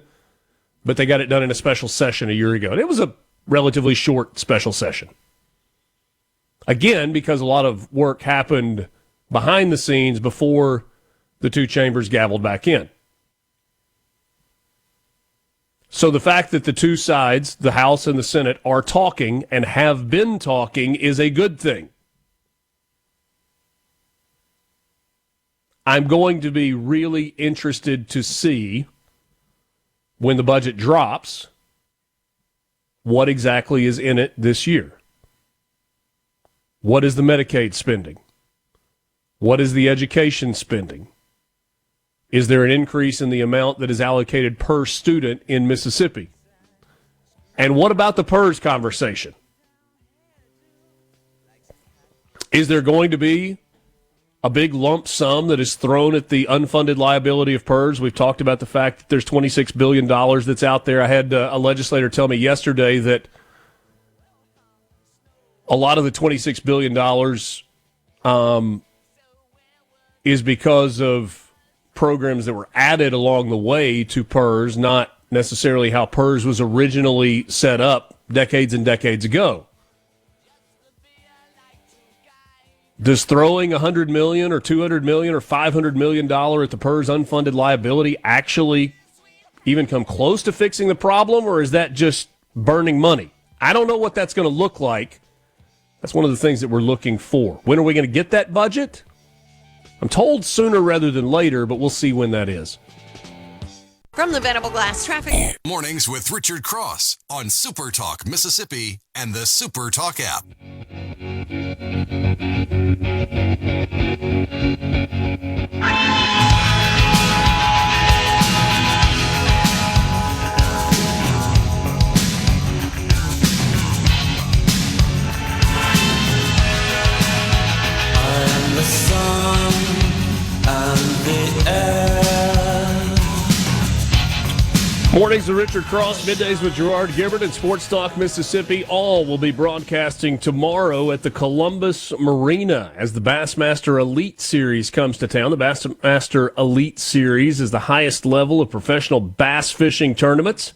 but they got it done in a special session a year ago. And it was a relatively short special session. Again, because a lot of work happened behind the scenes before the two chambers gavelled back in. So the fact that the two sides, the House and the Senate, are talking and have been talking is a good thing. I'm going to be really interested to see when the budget drops what exactly is in it this year. What is the Medicaid spending? What is the education spending? Is there an increase in the amount that is allocated per student in Mississippi? And what about the PERS conversation? Is there going to be a big lump sum that is thrown at the unfunded liability of PERS? We've talked about the fact that there's $26 billion that's out there. I had a legislator tell me yesterday that a lot of the $26 billion is because of programs that were added along the way to PERS, not necessarily how PERS was originally set up decades and decades ago. Does throwing $100 million or $200 million or $500 million at the PERS unfunded liability actually even come close to fixing the problem, or is that just burning money? I don't know what that's going to look like. That's one of the things that we're looking for. When are we going to get that budget? I'm told sooner rather than later, but we'll see when that is. From the Venable Glass Traffic. Mornings with Richard Cross on SuperTalk Mississippi and the SuperTalk app. I'm the sun and the air. Mornings with Richard Cross, middays with Gerard Gibbert and Sports Talk Mississippi. All will be broadcasting tomorrow at the Columbus Marina as the Bassmaster Elite Series comes to town. The Bassmaster Elite Series is the highest level of professional bass fishing tournaments,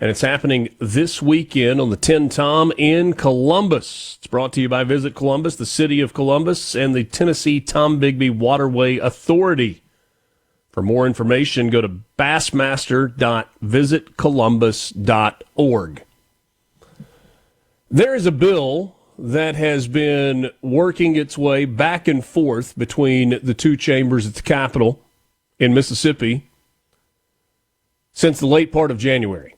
and it's happening this weekend on the 10 Tom in Columbus. It's brought to you by Visit Columbus, the City of Columbus, and the Tennessee Tombigbee Waterway Authority. For more information, go to bassmaster.visitcolumbus.org. There is a bill that has been working its way back and forth between the two chambers at the Capitol in Mississippi since the late part of January.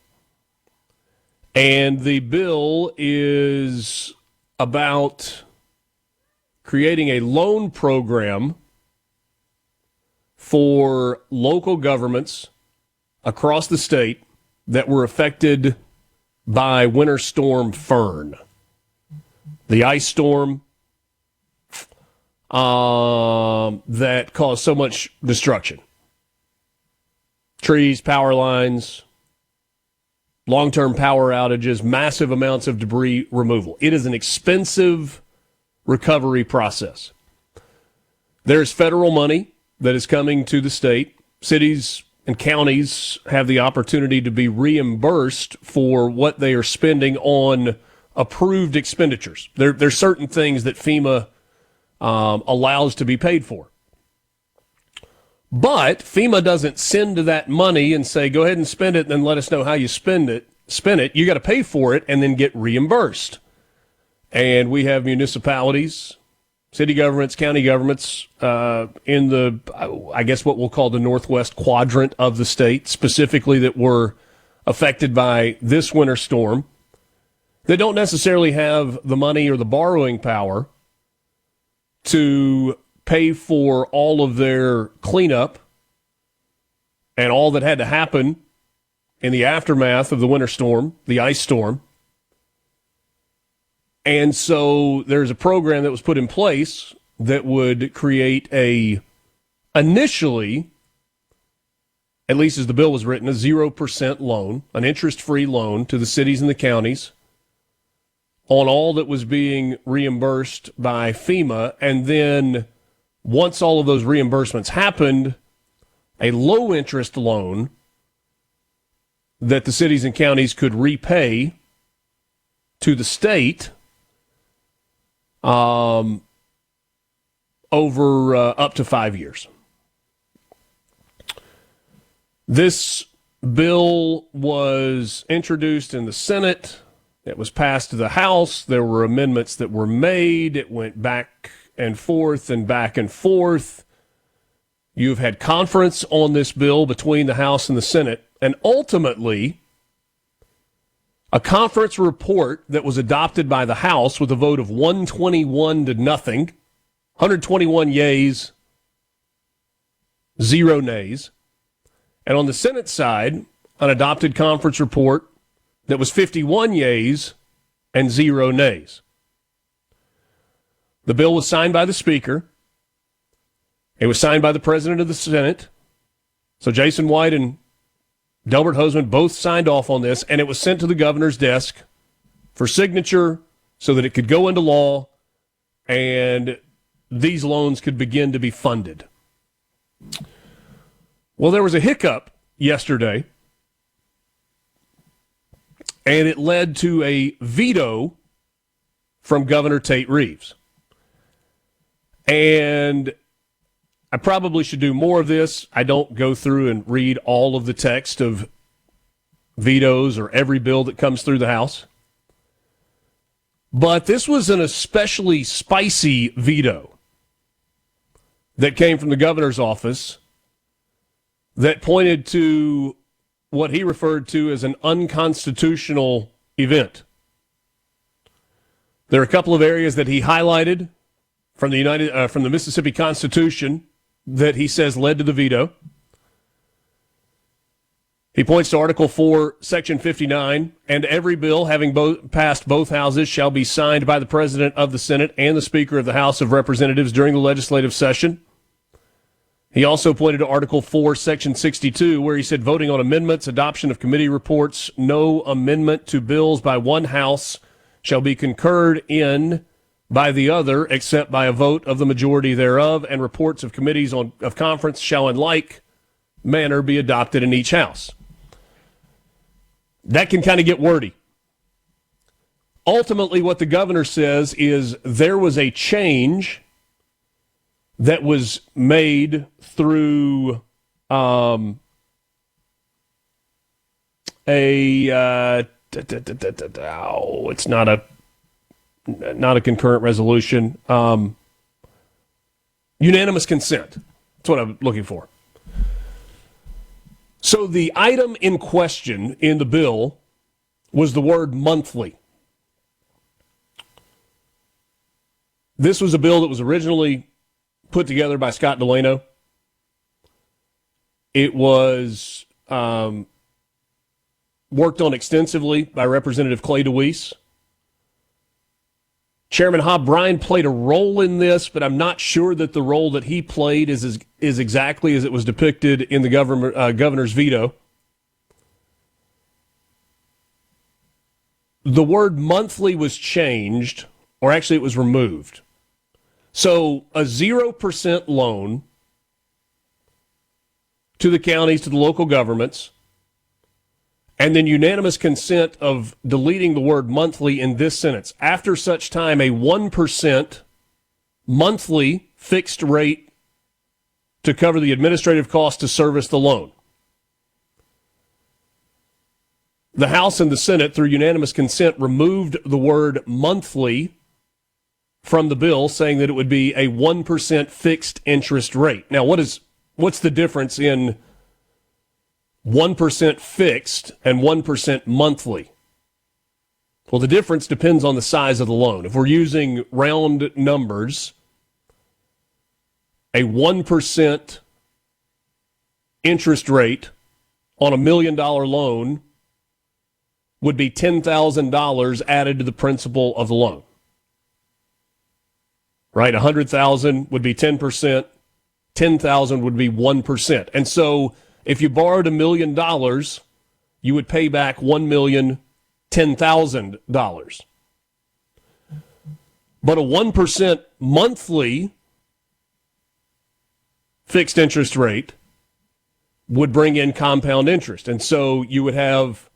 And the bill is about creating a loan program for local governments across the state that were affected by Winter Storm Fern, the ice storm that caused so much destruction. Trees, power lines, long-term power outages, massive amounts of debris removal. It is an expensive recovery process. There's federal money that is coming to the state. Cities and counties have the opportunity to be reimbursed for what they are spending on approved expenditures. There's certain things that FEMA allows to be paid for. But FEMA doesn't send that money and say, go ahead and spend it and then let us know how you spend it. You got to pay for it and then get reimbursed. And we have municipalities city governments, county governments in the, I guess what we'll call the northwest quadrant of the state, specifically that were affected by this winter storm, that don't necessarily have the money or the borrowing power to pay for all of their cleanup and all that had to happen in the aftermath of the winter storm, the ice storm. And so there's a program that was put in place that would create initially, at least as the bill was written, a 0% loan, an interest-free loan to the cities and the counties on all that was being reimbursed by FEMA. And then once all of those reimbursements happened, a low-interest loan that the cities and counties could repay to the state over up to 5 years. This bill was introduced in the Senate. It was passed to the House. There were amendments that were made. It went back and forth and back and forth. You've had conference on this bill between the House and the Senate, and ultimately a conference report that was adopted by the House with a vote of 121 to nothing, 121 yeas, 0 nays. And on the Senate side, an adopted conference report that was 51 yeas and 0 nays. The bill was signed by the Speaker. It was signed by the President of the Senate. So Jason White and Delbert Hosemann both signed off on this, and it was sent to the governor's desk for signature so that it could go into law and these loans could begin to be funded. Well, there was a hiccup yesterday, and it led to a veto from Governor Tate Reeves. And I probably should do more of this. I don't go through and read all of the text of vetoes or every bill that comes through the House. But this was an especially spicy veto that came from the governor's office that pointed to what he referred to as an unconstitutional event. There are a couple of areas that he highlighted from the Mississippi Constitution that he says led to the veto. He points to Article 4, Section 59, and every bill having passed both houses shall be signed by the President of the Senate and the Speaker of the House of Representatives during the legislative session. He also pointed to Article 4, Section 62, where he said voting on amendments, adoption of committee reports, no amendment to bills by one house shall be concurred in by the other, except by a vote of the majority thereof, and reports of committees of conference shall in like manner be adopted in each house. That can kind of get wordy. Ultimately, what the governor says is there was a change that was made through it's not a concurrent resolution. Unanimous consent. That's what I'm looking for. So the item in question in the bill was the word monthly. This was a bill that was originally put together by Scott Delano. It was worked on extensively by Representative Clay DeWeese. Chairman Hob Bryan played a role in this, but I'm not sure that the role that he played is exactly as it was depicted in the governor's veto. The word monthly was changed, or actually it was removed. So a 0% loan to the counties, to the local governments, and then unanimous consent of deleting the word monthly in this sentence. After such time, a 1% monthly fixed rate to cover the administrative cost to service the loan. The House and the Senate, through unanimous consent, removed the word monthly from the bill saying that it would be a 1% fixed interest rate. Now, what's the difference in 1% fixed and 1% monthly? Well, the difference depends on the size of the loan. If we're using round numbers, a 1% interest rate on $1 million loan would be $10,000 added to the principal of the loan. Right? $100,000 would be 10%, $10,000 would be 1%. And so if you borrowed $1 million, you would pay back $1,010,000. But a 1% monthly fixed interest rate would bring in compound interest. And so you would have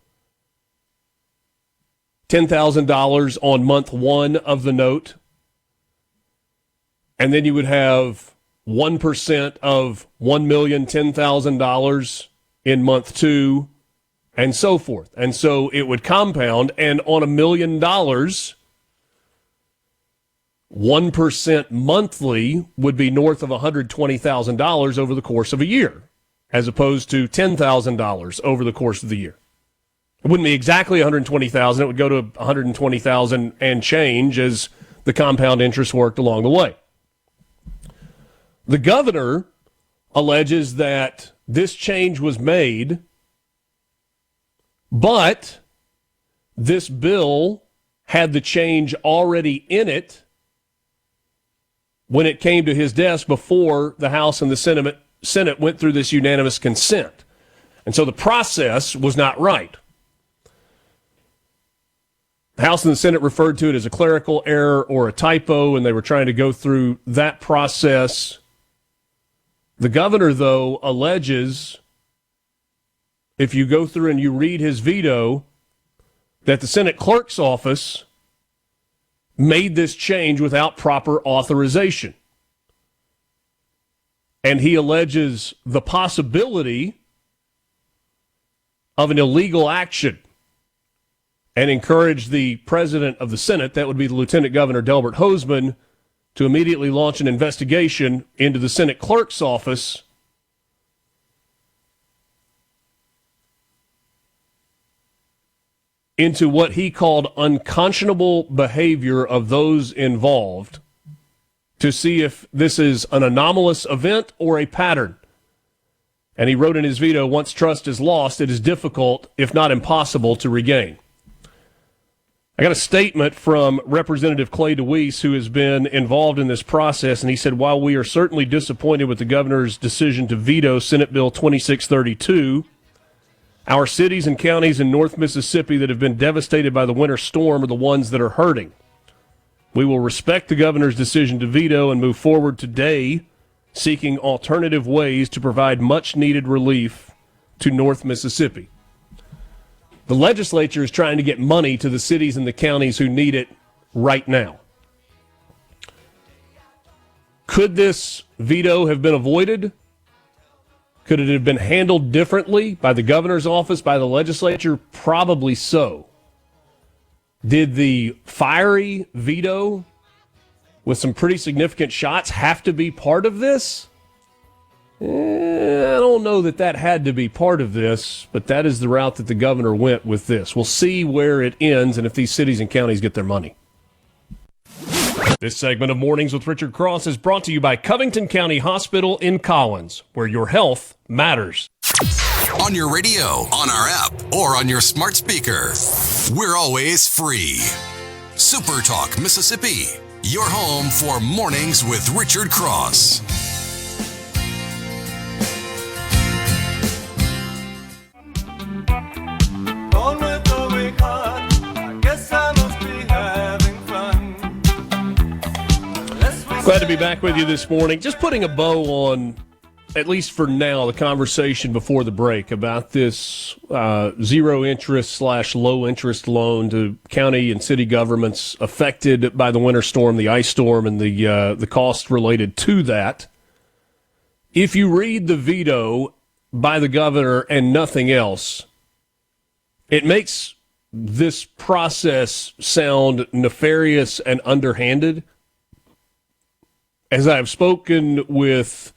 $10,000 on month one of the note, and then you would have 1% of $1,010,000 in month two, and so forth. And so it would compound, and on $1 million, 1% monthly would be north of $120,000 over the course of a year, as opposed to $10,000 over the course of the year. It wouldn't be exactly $120,000. It would go to $120,000 and change as the compound interest worked along the way. The governor alleges that this change was made, but this bill had the change already in it when it came to his desk before the House and the Senate went through this unanimous consent. And so the process was not right. The House and the Senate referred to it as a clerical error or a typo, and they were trying to go through that process. The governor, though, alleges, if you go through and you read his veto, that the Senate clerk's office made this change without proper authorization. And he alleges the possibility of an illegal action and encouraged the president of the Senate, that would be the Lieutenant Governor Delbert Hosemann, to immediately launch an investigation into the Senate clerk's office into what he called unconscionable behavior of those involved, to see if this is an anomalous event or a pattern. And he wrote in his veto, once trust is lost, it is difficult, if not impossible, to regain. I got a statement from Representative Clay DeWeese, who has been involved in this process, and he said, while we are certainly disappointed with the governor's decision to veto Senate Bill 2632, our cities and counties in North Mississippi that have been devastated by the winter storm are the ones that are hurting. We will respect the governor's decision to veto and move forward today, seeking alternative ways to provide much-needed relief to North Mississippi. The legislature is trying to get money to the cities and the counties who need it right now. Could this veto have been avoided? Could it have been handled differently by the governor's office, by the legislature? Probably so. Did the fiery veto with some pretty significant shots have to be part of this? I don't know that had to be part of this, but that is the route that the governor went with this. We'll see where it ends and if these cities and counties get their money. This segment of Mornings with Richard Cross is brought to you by Covington County Hospital in Collins, where your health matters. On your radio, on our app, or on your smart speaker. We're always free. SuperTalk Mississippi, your home for Mornings with Richard Cross. Glad to be back with you this morning. Just putting a bow on, at least for now, the conversation before the break about this zero interest / low interest loan to county and city governments affected by the winter storm, the ice storm, and the costs related to that. If you read the veto by the governor and nothing else, it makes this process sound nefarious and underhanded. as I've spoken with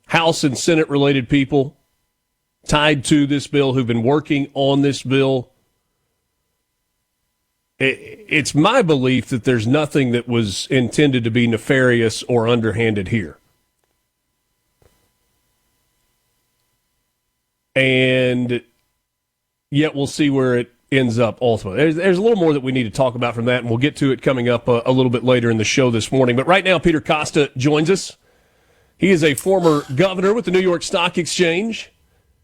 House and Senate related people tied to this bill who've been working on this bill, it's my belief that there's nothing that was intended to be nefarious or underhanded here. And yet we'll see where it ends up ultimately. There's a little more that we need to talk about from that, and we'll get to it coming up a little bit later in the show this morning. But right now, Peter Costa joins us. He is a former governor with the New York Stock Exchange.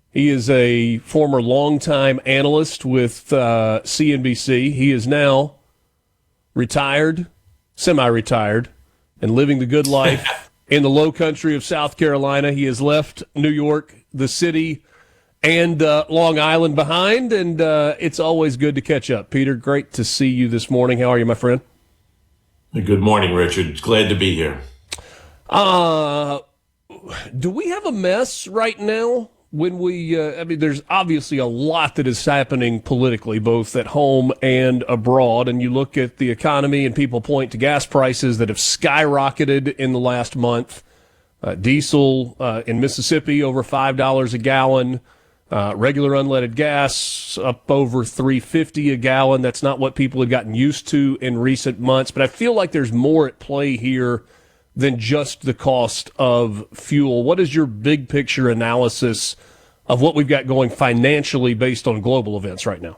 He is a former longtime analyst with CNBC. He is now retired, semi-retired, and living the good life in the low country of South Carolina. He has left New York, the city, and Long Island behind, and it's always good to catch up. Peter, great to see you this morning. How are you, my friend? Good morning, Richard. Glad to be here. Do we have a mess right now? When we, there's obviously a lot that is happening politically, both at home and abroad. And you look at the economy and people point to gas prices that have skyrocketed in the last month. Diesel in Mississippi over $5 a gallon. Regular unleaded gas up over $3.50 a gallon. That's not what people have gotten used to in recent months. But I feel like there's more at play here than just the cost of fuel. What is your big picture analysis of what we've got going financially based on global events right now?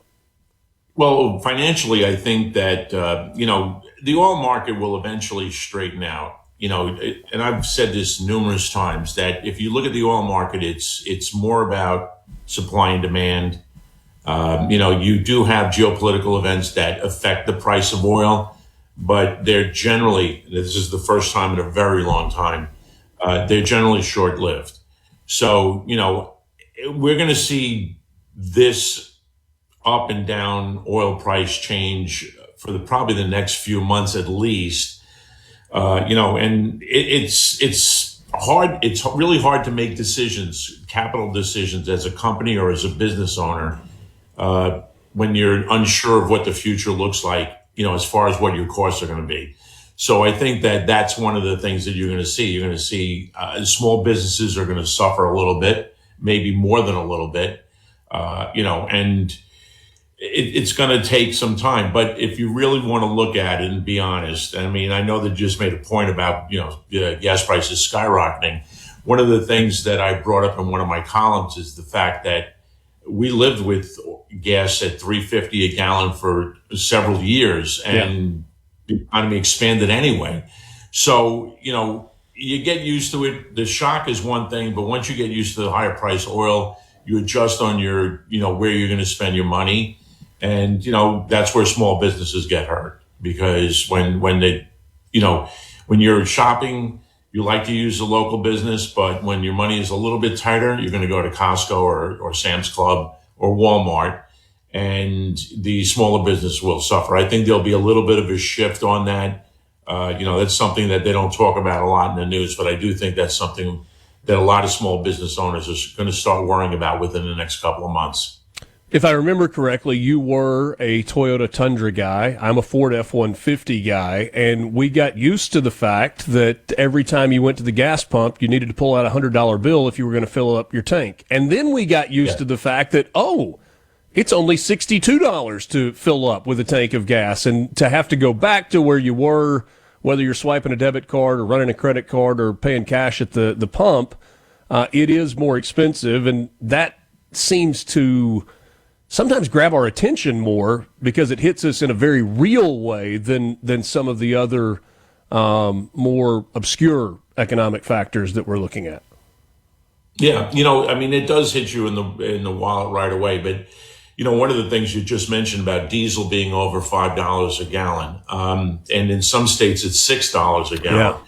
Well, financially, I think that, the oil market will eventually straighten out. And I've said this numerous times, that if you look at the oil market, it's more about supply and demand. You do have geopolitical events that affect the price of oil, but they're generally, this is the first time in a very long time, they're generally short-lived. So, we're going to see this up and down oil price change for probably the next few months at least. And it's hard. It's really hard to make decisions, capital decisions as a company or as a business owner, when you're unsure of what the future looks like, as far as what your costs are going to be. So I think that that's one of the things that you're going to see. You're going to see small businesses are going to suffer a little bit, maybe more than a little bit, and it's going to take some time. But if you really want to look at it and be honest, I know that you just made a point about, gas prices skyrocketing. One of the things that I brought up in one of my columns is the fact that we lived with gas at $3.50 a gallon for several years, and the economy expanded anyway. So, you get used to it. The shock is one thing, but once you get used to the higher price oil, you adjust on your, where you're going to spend your money. And, that's where small businesses get hurt, because when you're shopping, you like to use a local business, but when your money is a little bit tighter, you're going to go to Costco or Sam's Club or Walmart, and the smaller business will suffer. I think there'll be a little bit of a shift on that. That's something that they don't talk about a lot in the news, but I do think that's something that a lot of small business owners are going to start worrying about within the next couple of months. If I remember correctly, you were a Toyota Tundra guy. I'm a Ford F-150 guy, and we got used to the fact that every time you went to the gas pump, you needed to pull out a $100 bill if you were going to fill up your tank. And then we got used to the fact that, it's only $62 to fill up with a tank of gas, and to have to go back to where you were, whether you're swiping a debit card or running a credit card or paying cash at the pump, it is more expensive, and that seems to sometimes grab our attention more because it hits us in a very real way than some of the other more obscure economic factors that we're looking at. Yeah, it does hit you in the wallet right away. But one of the things you just mentioned about diesel being over $5 a gallon, and in some states it's $6 a gallon. Yeah.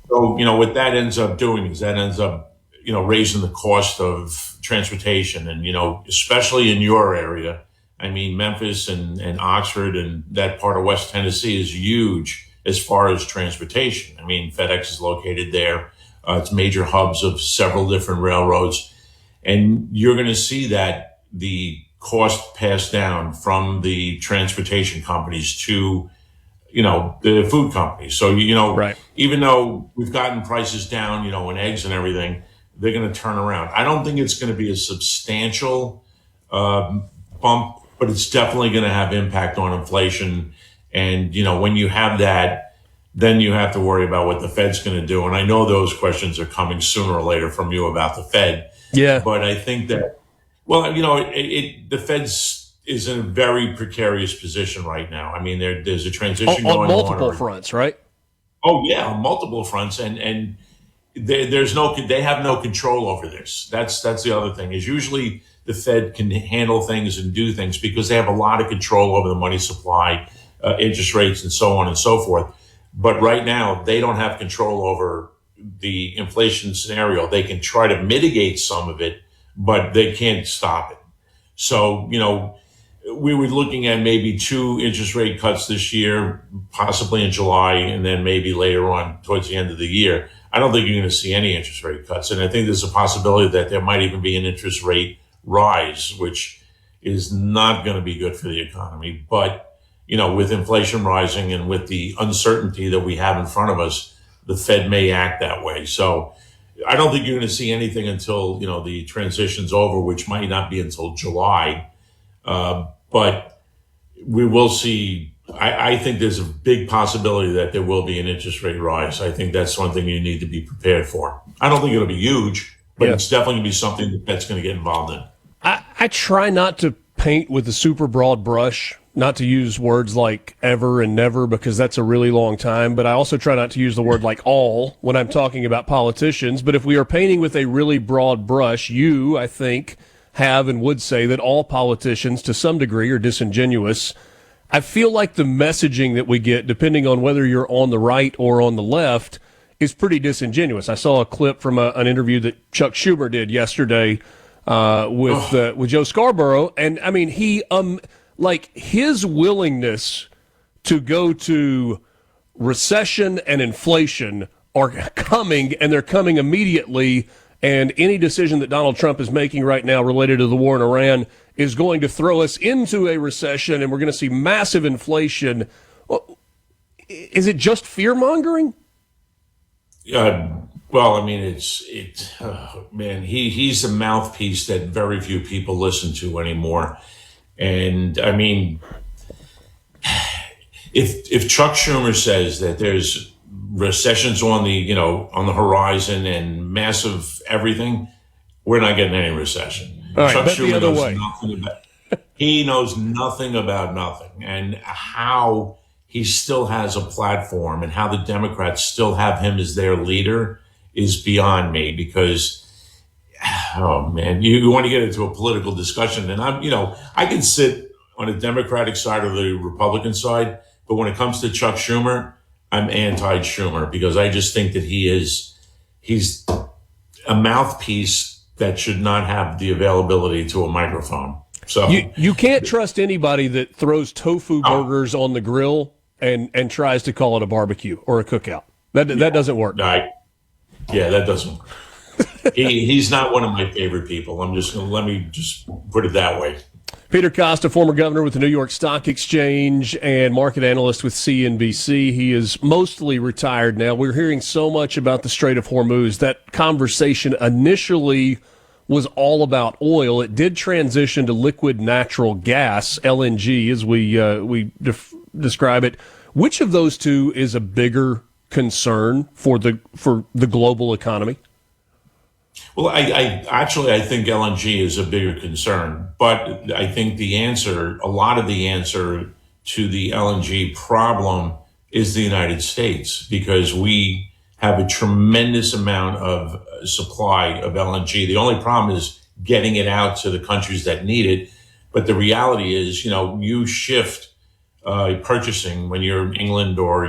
So what that ends up doing is that ends up raising the cost of transportation, and especially in your area. Memphis and Oxford and that part of West Tennessee is huge as far as transportation. FedEx is located there. It's major hubs of several different railroads, and you're going to see that the cost passed down from the transportation companies to the food companies. So, Right. even though we've gotten prices down, in eggs and everything, they're going to turn around. I don't think it's going to be a substantial bump, but it's definitely going to have impact on inflation. And, when you have that, then you have to worry about what the Fed's going to do. And I know those questions are coming sooner or later from you about the Fed. Yeah. But I think that, the Fed's is in a very precarious position right now. I mean, there's a transition going on multiple on. fronts, right? Oh yeah, on multiple fronts, and they have no control over this. That's the other thing. Is usually the Fed can handle things and do things because they have a lot of control over the money supply, interest rates, and so on and so forth. But right now, they don't have control over the inflation scenario. They can try to mitigate some of it, but they can't stop it. So, we were looking at maybe 2 interest rate cuts this year, possibly in July, and then maybe later on towards the end of the year. I don't think you're going to see any interest rate cuts. And I think there's a possibility that there might even be an interest rate rise, which is not going to be good for the economy. But, with inflation rising and with the uncertainty that we have in front of us, the Fed may act that way. So I don't think you're going to see anything until, the transition's over, which might not be until July. But we will see. I think there's a big possibility that there will be an interest rate rise. I think that's one thing you need to be prepared for. I don't think it'll be huge, but it's definitely going to be something the Fed's going to get involved in. I try not to paint with a super broad brush, not to use words like ever and never because that's a really long time, but I also try not to use the word like all when I'm talking about politicians. But if we are painting with a really broad brush, I think, have and would say that all politicians to some degree are disingenuous. I feel like the messaging that we get, depending on whether you're on the right or on the left, is pretty disingenuous. I saw a clip from an interview that Chuck Schumer did yesterday with Joe Scarborough, and I mean he his willingness to go to recession and inflation are coming, and they're coming immediately. And any decision that Donald Trump is making right now related to the war in Iran is going to throw us into a recession, and we're going to see massive inflation. Is it just fear-mongering? Well, I mean, he's a mouthpiece that very few people listen to anymore. And I mean, if Chuck Schumer says that there's recessions on the horizon and massive everything, we're not getting any recession. All right, Chuck bet Schumer the other knows way. nothing about. He knows nothing about nothing, and how he still has a platform and how the Democrats still have him as their leader is beyond me. Because, oh man, you want to get into a political discussion, and I can sit on the Democratic side or the Republican side, but when it comes to Chuck Schumer, I'm anti-Schumer because I just think that he's a mouthpiece that should not have the availability to a microphone. So you can't trust anybody that throws tofu burgers on the grill and tries to call it a barbecue or a cookout. That doesn't work. That doesn't work. He's not one of my favorite people. Let me just put it that way. Peter Costa, former governor with the New York Stock Exchange and market analyst with CNBC. He is mostly retired now. We're hearing so much about the Strait of Hormuz. That conversation initially was all about oil. It did transition to liquid natural gas, LNG, as we describe it. Which of those two is a bigger concern for the global economy? Well, I think LNG is a bigger concern, but I think a lot of the answer to the LNG problem is the United States, because we have a tremendous amount of supply of LNG. The only problem is getting it out to the countries that need it. But the reality is, you shift purchasing when you're in England or,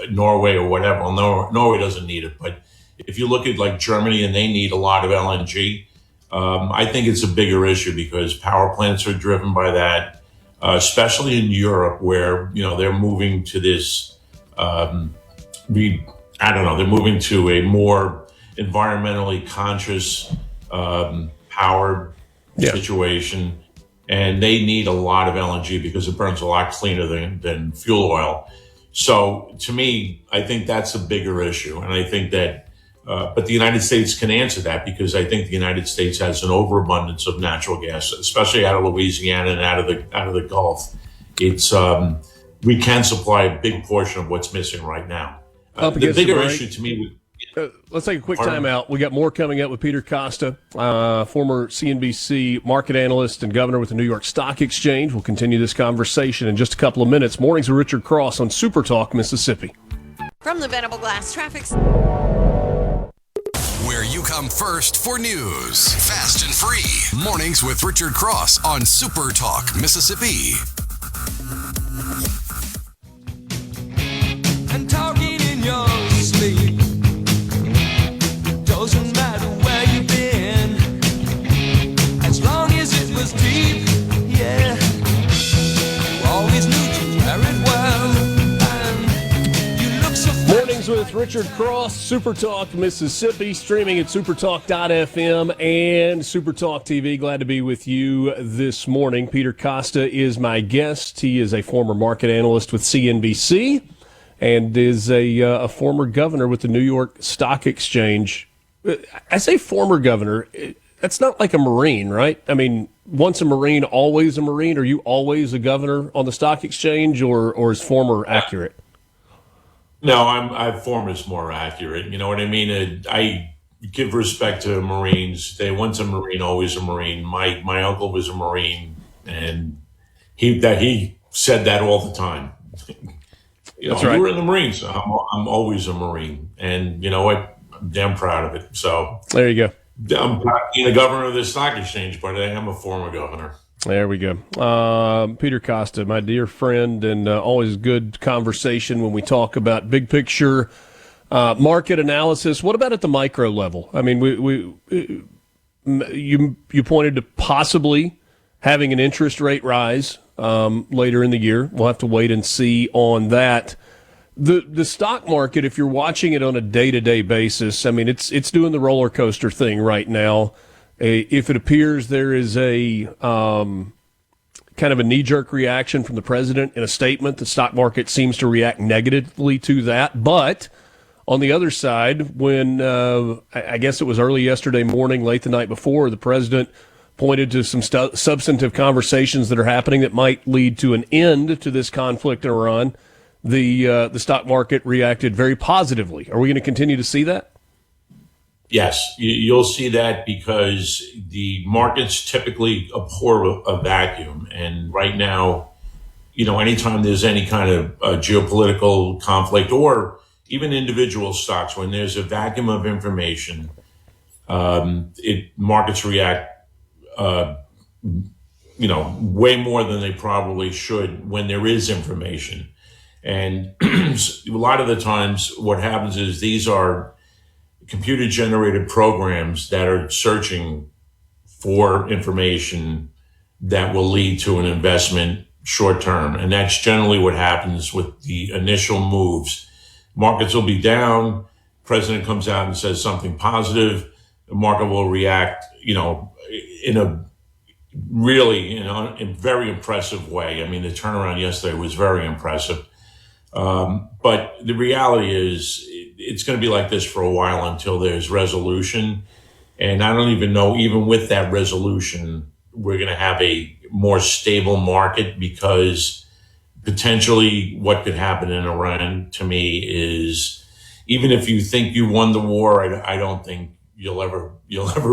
Norway or whatever. Well, Norway doesn't need it, but if you look at like Germany and they need a lot of LNG, I think it's a bigger issue because power plants are driven by that, especially in Europe where, they're moving to this, they're moving to a more environmentally conscious power situation. And they need a lot of LNG because it burns a lot cleaner than fuel oil. So to me, I think that's a bigger issue. And I think that, but the United States can answer that because I think the United States has an overabundance of natural gas, especially out of Louisiana and out of the Gulf. It's, we can supply a big portion of what's missing right now. The bigger issue to me let's take a quick time out. We got more coming up with Peter Costa, former CNBC market analyst and governor with the New York Stock Exchange. We'll continue this conversation in just a couple of minutes. Mornings with Richard Cross on SuperTalk, Mississippi. From the Venable Glass Traffic Where you come first for news. Fast and free. Mornings with Richard Cross on SuperTalk, Mississippi. And talking in your sleep doesn't matter where you've been, as long as it was deep, yeah. You always knew to wear it well, and you look so Mornings with Richard Cross, SuperTalk, Mississippi, streaming at supertalk.fm and SuperTalk TV. Glad to be with you this morning. Peter Costa is my guest. He is a former market analyst with CNBC and is a former governor with the New York Stock Exchange. I say former governor. That's not like a Marine, right? I mean, once a Marine, always a Marine. Are you always a governor on the stock exchange, or is former accurate? No, I former is more accurate. You know what I mean? I give respect to Marines. They once a Marine, always a Marine. My uncle was a Marine, and he said that all the time. That's right. You were in the Marines. I'm always a Marine, and you know what? I'm damn proud of it. So there you go. I'm proud of being a governor of the stock exchange, but I am a former governor. There we go. Peter Costa, my dear friend, and always good conversation when we talk about big picture market analysis. What about at the micro level? I mean, you pointed to possibly having an interest rate rise later in the year. We'll have to wait and see on that. The stock market, if you're watching it on a day-to-day basis, I mean, it's doing the roller coaster thing right now. If it appears there is a kind of a knee-jerk reaction from the president in a statement, the stock market seems to react negatively to that. But on the other side, when I guess it was early yesterday morning, late the night before, the president pointed to some substantive conversations that are happening that might lead to an end to this conflict in Iran. The stock market reacted very positively. Are we going to continue to see that? Yes, you'll see that because the markets typically abhor a vacuum. And right now, you know, anytime there's any kind of geopolitical conflict or even individual stocks, when there's a vacuum of information, markets react, way more than they probably should when there is information. And a lot of the times what happens is these are computer generated programs that are searching for information that will lead to an investment short term. And that's generally what happens with the initial moves. Markets will be down. President comes out and says something positive. The market will react, in a really, in very impressive way. I mean, the turnaround yesterday was very impressive. But the reality is it's going to be like this for a while until there's resolution. And I don't even know, even with that resolution, we're going to have a more stable market because potentially what could happen in Iran to me is even if you think you won the war, I don't think you'll ever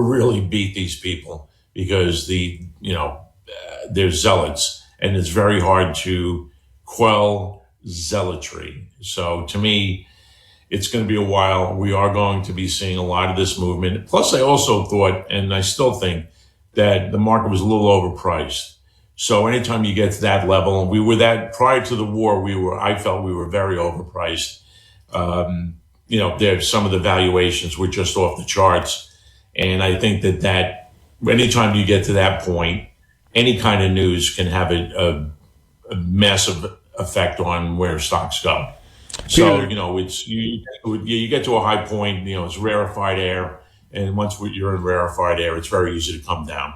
really beat these people because they're zealots and it's very hard to quell zealotry. So to me, it's going to be a while. We are going to be seeing a lot of this movement. Plus, I also thought, and I still think, that the market was a little overpriced. So anytime you get to that level, we were that prior to the war, I felt we were very overpriced. There's some of the valuations were just off the charts. And I think that anytime you get to that point, any kind of news can have a massive effect on where stocks go. So, it's you get to a high point, it's rarefied air. And once you're in rarefied air, it's very easy to come down.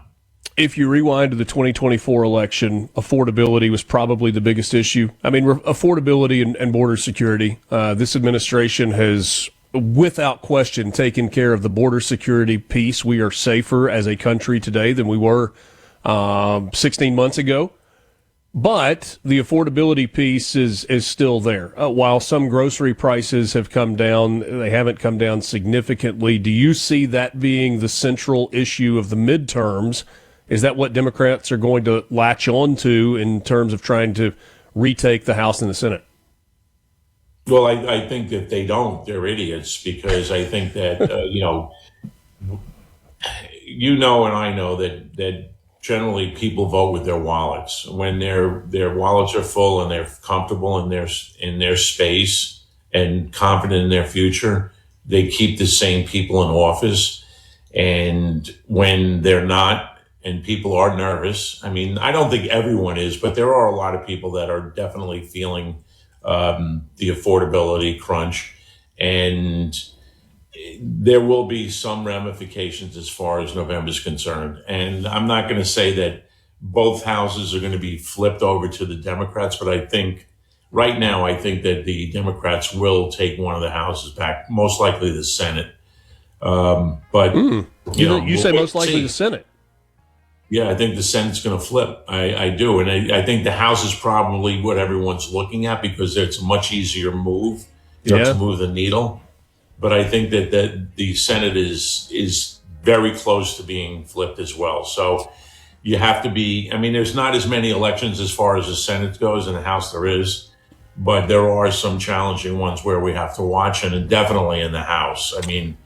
If you rewind to the 2024 election, affordability was probably the biggest issue. I mean, affordability and border security. This administration has, without question, taken care of the border security piece. We are safer as a country today than we were 16 months ago. But the affordability piece is still there. While some grocery prices have come down, they haven't come down significantly. Do you see that being the central issue of the midterms? Is that what Democrats are going to latch on to in terms of trying to retake the House and the Senate? Well, I think that they don't, they're idiots, because I think that, and I know that generally people vote with their wallets. When their wallets are full and they're comfortable in their space and confident in their future, they keep the same people in office. And when they're not, and people are nervous, I mean, I don't think everyone is, but there are a lot of people that are definitely feeling the affordability crunch. And there will be some ramifications as far as November is concerned. And I'm not going to say that both houses are going to be flipped over to the Democrats, but I think right now, I think that the Democrats will take one of the houses back, most likely the Senate. You say most likely the Senate. Yeah, I think the Senate's going to flip. I do. And I think the House is probably what everyone's looking at because it's a much easier move to move the needle. But I think that the Senate is very close to being flipped as well. So you have to be, I mean, there's not as many elections as far as the Senate goes, and the House there is. But there are some challenging ones where we have to watch, and definitely in the House. I mean,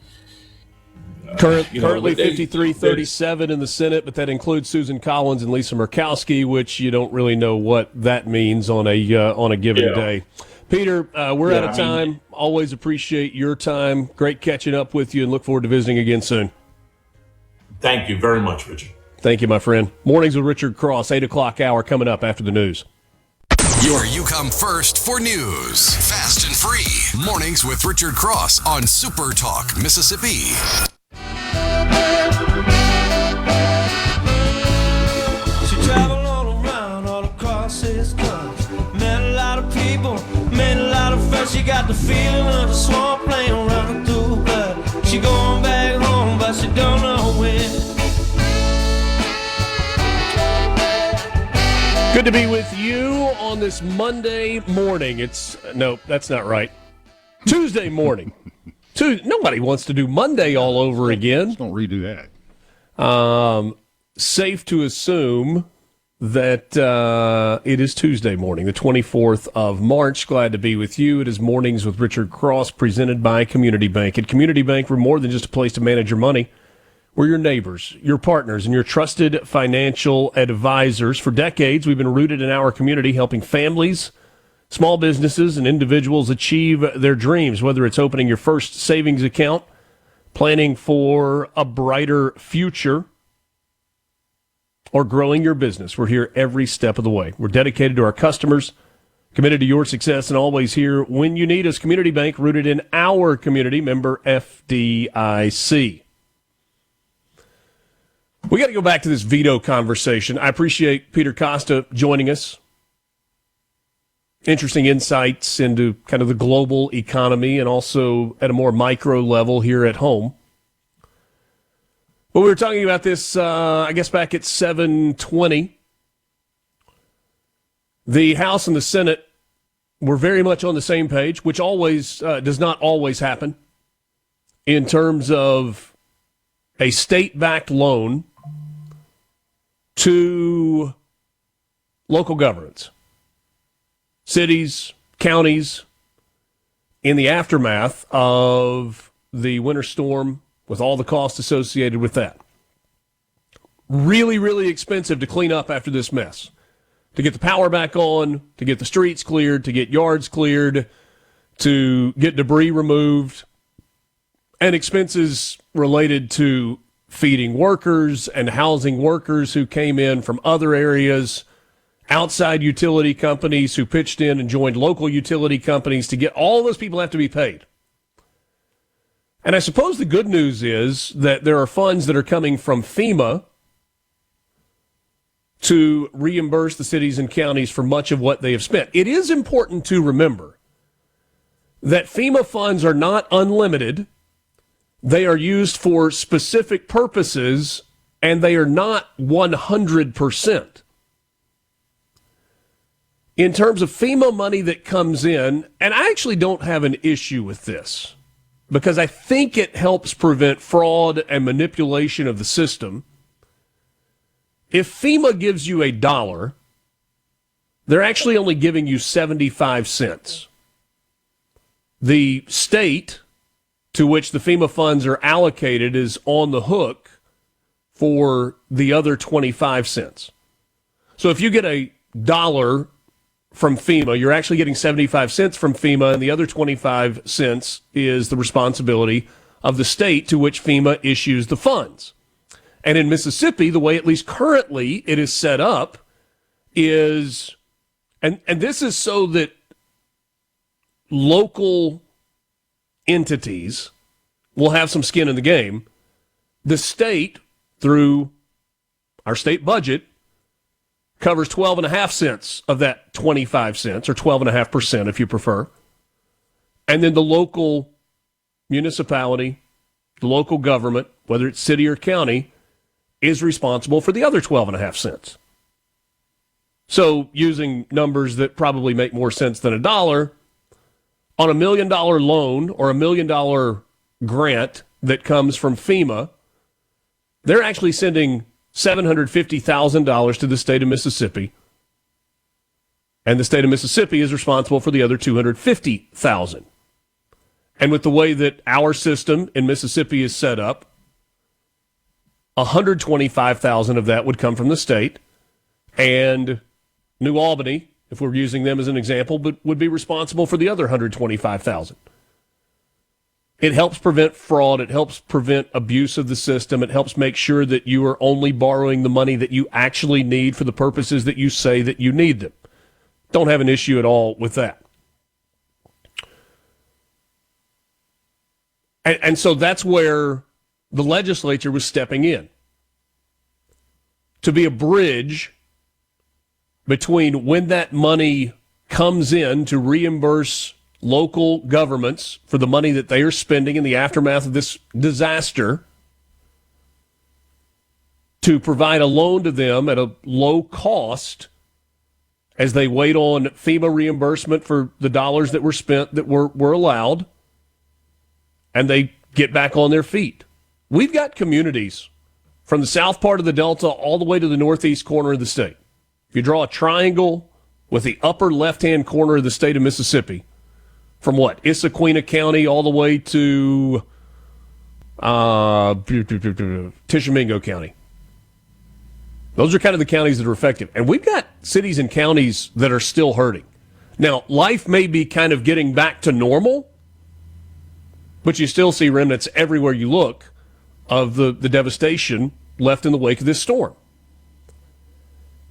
currently 53-37 in the Senate, but that includes Susan Collins and Lisa Murkowski, which you don't really know what that means on a given day. Peter, we're out of time. Always appreciate your time. Great catching up with you, and look forward to visiting again soon. Thank you very much, Richard. Thank you, my friend. Mornings with Richard Cross, 8 o'clock hour coming up after the news. Your You Come First for news. Fast and free. Mornings with Richard Cross on SuperTalk, Mississippi. She traveled all around, all across his country. Met a lot of people, made a lot of friends. She got the feeling of a swamp plane running through her blood. She going back home, but she don't know when. Good to be with you on this Monday morning. No, that's not right. Tuesday morning. Nobody wants to do Monday all over again. Don't redo that. Safe to assume that it is Tuesday morning, the 24th of March. Glad to be with you. It is Mornings with Richard Cross, presented by Community Bank. At Community Bank, we're more than just a place to manage your money. We're your neighbors, your partners, and your trusted financial advisors. For decades, we've been rooted in our community, helping families, small businesses, and individuals achieve their dreams, whether it's opening your first savings account, planning for a brighter future, or growing your business. We're here every step of the way. We're dedicated to our customers, committed to your success, and always here when you need us. Community Bank, rooted in our community, member FDIC. We got to go back to this veto conversation. I appreciate Peter Costa joining us. Interesting insights into kind of the global economy and also at a more micro level here at home. But we were talking about this, I guess, back at 7:20. The House and the Senate were very much on the same page, which always does not always happen, in terms of a state-backed loan to local governments, cities, counties, in the aftermath of the winter storm with all the costs associated with that. Really, really expensive to clean up after this mess. To get the power back on, to get the streets cleared, to get yards cleared, to get debris removed, and expenses related to feeding workers and housing workers who came in from other areas, outside utility companies who pitched in and joined local utility companies to get all those people have to be paid. And I suppose the good news is that there are funds that are coming from FEMA to reimburse the cities and counties for much of what they have spent. It is important to remember that FEMA funds are not unlimited. They are used for specific purposes, and they are not 100%. In terms of FEMA money that comes in, and I actually don't have an issue with this because I think it helps prevent fraud and manipulation of the system. If FEMA gives you $1, they're actually only giving you 75 cents. The state to which the FEMA funds are allocated is on the hook for the other 25 cents. So if you get $1 from FEMA, you're actually getting 75 cents from FEMA, and the other 25 cents is the responsibility of the state to which FEMA issues the funds. And in Mississippi, the way at least currently it is set up is, and this is so that local entities will have some skin in the game. The state, through our state budget, covers 12.5 cents of that 25 cents, or 12.5% if you prefer. And then the local municipality, the local government, whether it's city or county, is responsible for the other 12.5 cents. So using numbers that probably make more sense than $1, on $1 million loan or $1 million grant that comes from FEMA, they're actually sending $750,000 to the state of Mississippi, and the state of Mississippi is responsible for the other $250,000. And with the way that our system in Mississippi is set up, $125,000 of that would come from the state, and New Albany, if we're using them as an example, but would be responsible for the other $125,000. It helps prevent fraud. It helps prevent abuse of the system. It helps make sure that you are only borrowing the money that you actually need for the purposes that you say that you need them. Don't have an issue at all with that. And so that's where the legislature was stepping in to be a bridge between when that money comes in to reimburse local governments for the money that they are spending in the aftermath of this disaster, to provide a loan to them at a low cost as they wait on FEMA reimbursement for the dollars that were spent that were allowed, and they get back on their feet. We've got communities from the south part of the Delta all the way to the northeast corner of the state. If you draw a triangle with the upper left-hand corner of the state of Mississippi, from what, Issaquah County all the way to Tishomingo County. Those are kind of the counties that are affected. And we've got cities and counties that are still hurting. Now, life may be kind of getting back to normal, but you still see remnants everywhere you look of the devastation left in the wake of this storm.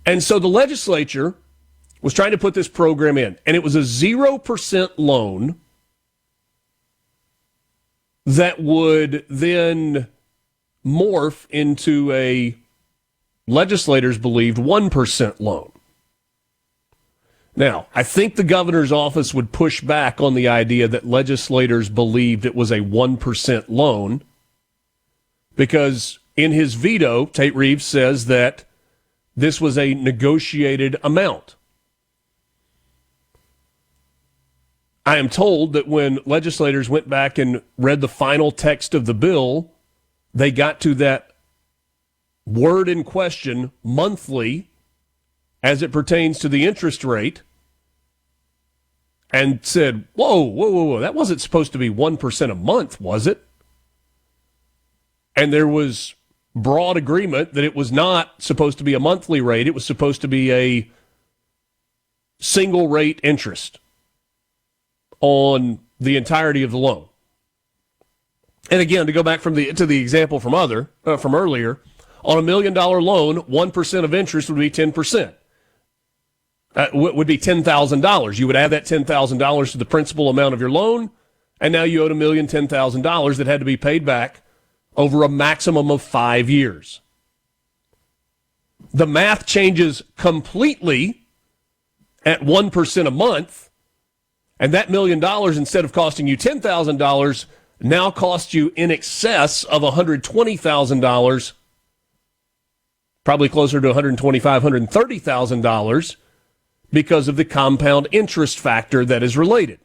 And so the legislature was trying to put this program in, and it was a 0% loan that would then morph into a, legislators believed, 1% loan. Now, I think the governor's office would push back on the idea that legislators believed it was a 1% loan, because in his veto, Tate Reeves says that this was a negotiated amount. I am told that when legislators went back and read the final text of the bill, they got to that word in question, monthly, as it pertains to the interest rate, and said, whoa, that wasn't supposed to be 1% a month, was it? And there was broad agreement that it was not supposed to be a monthly rate. It was supposed to be a single rate interest on the entirety of the loan. And again, to go back to the example from earlier, on $1 million loan, 1% of interest would be 10%. Would be $10,000. You would add that $10,000 to the principal amount of your loan, and now you owed $1,010,000 that had to be paid back over a maximum of 5 years. the math changes completely at 1% a month, and that $1 million, instead of costing you $10,000, now costs you in excess of $120,000, probably closer to $125,000, $130,000, because of the compound interest factor that is related.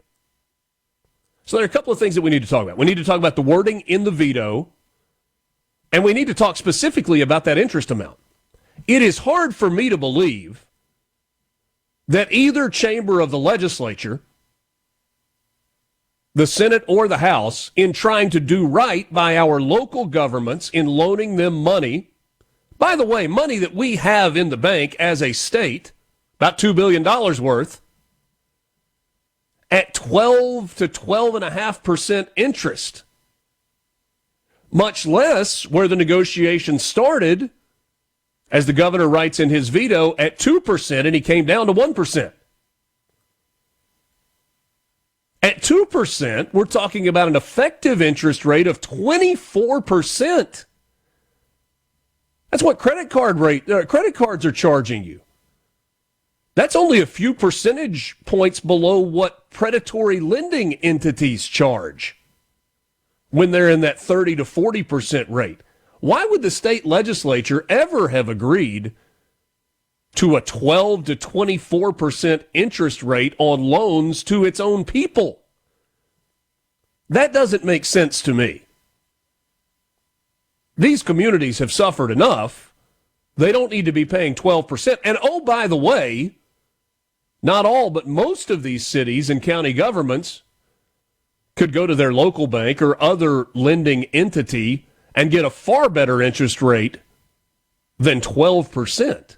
So there are a couple of things that we need to talk about. We need to talk about the wording in the veto, and we need to talk specifically about that interest amount. It is hard for me to believe that either chamber of the legislature, the Senate or the House, in trying to do right by our local governments in loaning them money, by the way, money that we have in the bank as a state, about $2 billion worth, at 12 to 12.5% interest, much less where the negotiations started, as the governor writes in his veto, at 2%, and he came down to 1%. At 2%, we're talking about an effective interest rate of 24%. That's what credit cards are charging you. That's only a few percentage points below what predatory lending entities charge when they're in that 30 to 40% rate. Why would the state legislature ever have agreed to a 12 to 24% interest rate on loans to its own people? That doesn't make sense to me. These communities have suffered enough. They don't need to be paying 12%. And oh, by the way, not all, but most of these cities and county governments could go to their local bank or other lending entity and get a far better interest rate than 12%.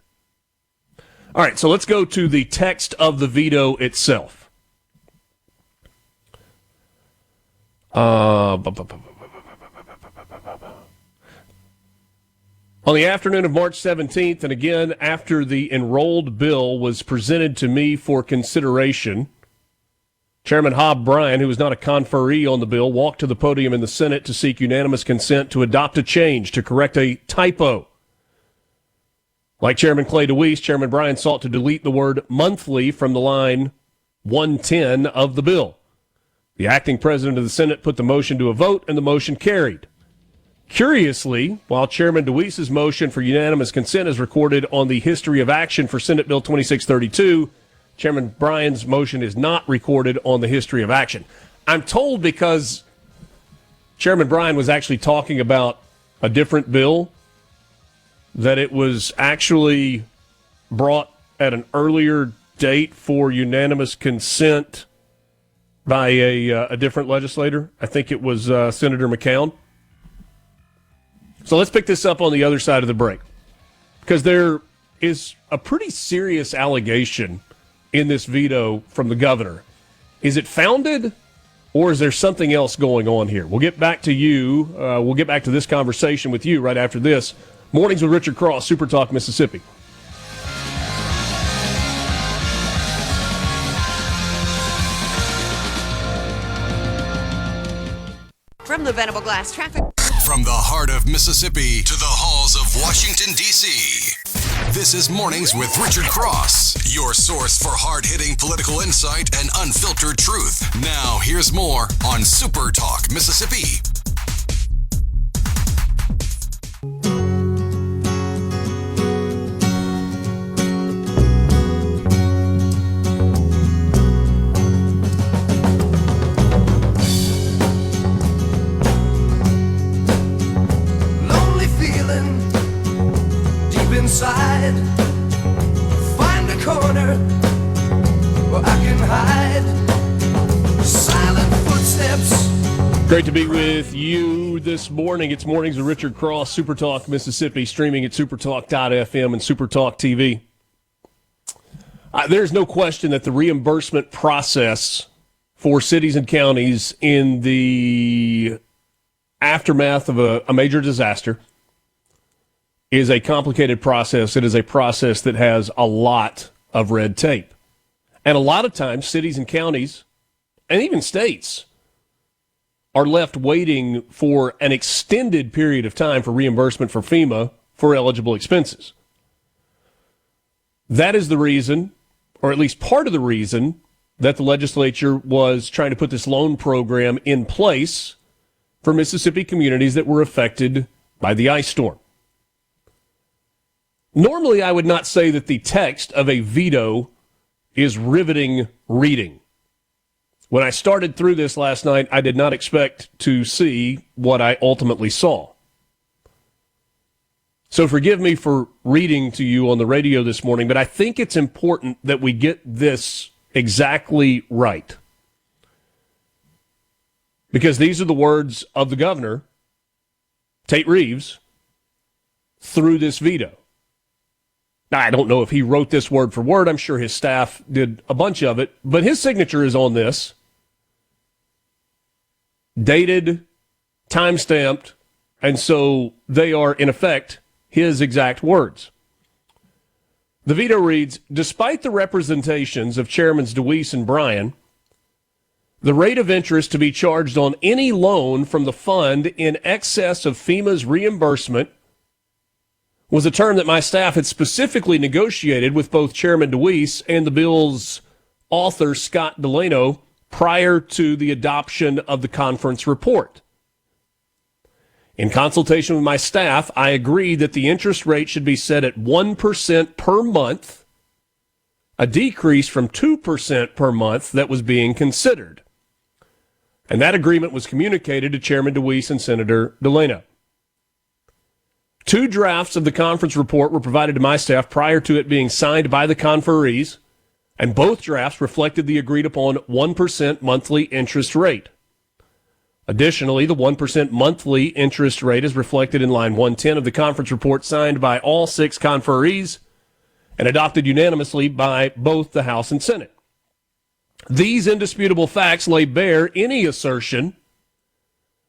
All right, so let's go to the text of the veto itself. On the afternoon of March 17th, and again after the enrolled bill was presented to me for consideration, Chairman Hobb Bryan, who was not a conferee on the bill, walked to the podium in the Senate to seek unanimous consent to adopt a change to correct a typo. Like Chairman Clay DeWeese, Chairman Bryan sought to delete the word monthly from the line 110 of the bill. The acting president of the Senate put the motion to a vote, and the motion carried. Curiously, while Chairman DeWeese's motion for unanimous consent is recorded on the history of action for Senate Bill 2632, Chairman Bryan's motion is not recorded on the history of action. I'm told because Chairman Bryan was actually talking about a different bill, that it was actually brought at an earlier date for unanimous consent by a different legislator. I think it was Senator McCown. So let's pick this up on the other side of the break, because there is a pretty serious allegation in this veto from the governor. Is it founded, or is there something else going on here? We'll get back to you. We'll get back to this conversation with you right after this. Mornings with Richard Cross, SuperTalk, Mississippi. From the Venable Glass Traffic. From the heart of Mississippi to the halls of Washington, D.C., this is Mornings with Richard Cross, your source for hard-hitting political insight and unfiltered truth. Now, here's more on Super Talk, Mississippi. Inside, find a corner where I can hide. Silent footsteps. Great to be with you this morning. It's Mornings with Richard Cross, SuperTalk Mississippi, streaming at supertalk.fm and SuperTalk TV. There's no question that the reimbursement process for cities and counties in the aftermath of a major disaster is a complicated process. It is a process that has a lot of red tape. And a lot of times, cities and counties, and even states, are left waiting for an extended period of time for reimbursement for FEMA for eligible expenses. That is the reason, or at least part of the reason, that the legislature was trying to put this loan program in place for Mississippi communities that were affected by the ice storm. Normally, I would not say that the text of a veto is riveting reading. When I started through this last night, I did not expect to see what I ultimately saw. So forgive me for reading to you on the radio this morning, but I think it's important that we get this exactly right. Because these are the words of the governor, Tate Reeves, through this veto. Now, I don't know if he wrote this word for word. I'm sure his staff did a bunch of it, but his signature is on this. Dated, time-stamped, and so they are, in effect, his exact words. The veto reads, despite the representations of Chairmans DeWeese and Bryan, the rate of interest to be charged on any loan from the fund in excess of FEMA's reimbursement was a term that my staff had specifically negotiated with both Chairman DeWeese and the bill's author, Scott Delano, prior to the adoption of the conference report. In consultation with my staff, I agreed that the interest rate should be set at 1% per month, a decrease from 2% per month that was being considered. And that agreement was communicated to Chairman DeWeese and Senator Delano. 2 drafts of the conference report were provided to my staff prior to it being signed by the conferees, and both drafts reflected the agreed-upon 1% monthly interest rate. Additionally, the 1% monthly interest rate is reflected in line 110 of the conference report signed by all 6 conferees and adopted unanimously by both the House and Senate. These indisputable facts lay bare any assertion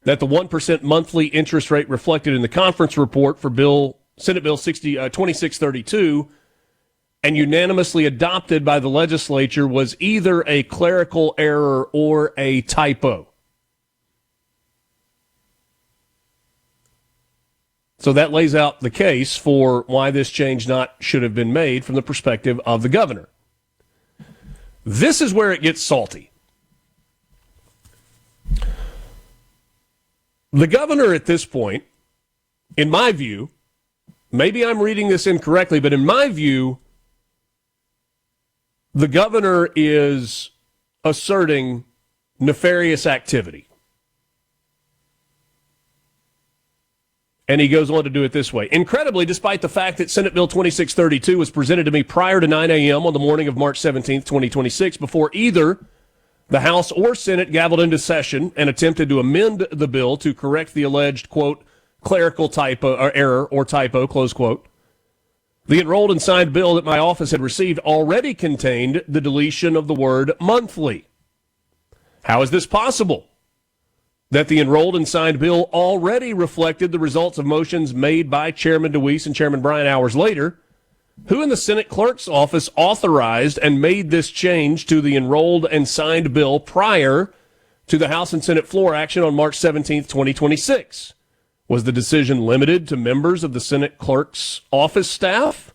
that the 1% monthly interest rate reflected in the conference report for Senate Bill 2632 and unanimously adopted by the legislature was either a clerical error or a typo. So that lays out the case for why this change should have been made from the perspective of the governor. This is where it gets salty. The governor at this point, in my view, maybe I'm reading this incorrectly, but in my view, the governor is asserting nefarious activity. And he goes on to do it this way. Incredibly, despite the fact that Senate Bill 2632 was presented to me prior to 9 a.m. on the morning of March 17th, 2026, before either the House or Senate gavelled into session and attempted to amend the bill to correct the alleged, quote, clerical typo or error or typo, close quote, the enrolled and signed bill that my office had received already contained the deletion of the word monthly. How is this possible? That the enrolled and signed bill already reflected the results of motions made by Chairman DeWeese and Chairman Bryan hours later, who in the Senate clerk's office authorized and made this change to the enrolled and signed bill prior to the House and Senate floor action on March 17th, 2026. Was the decision limited to members of the Senate clerk's office staff?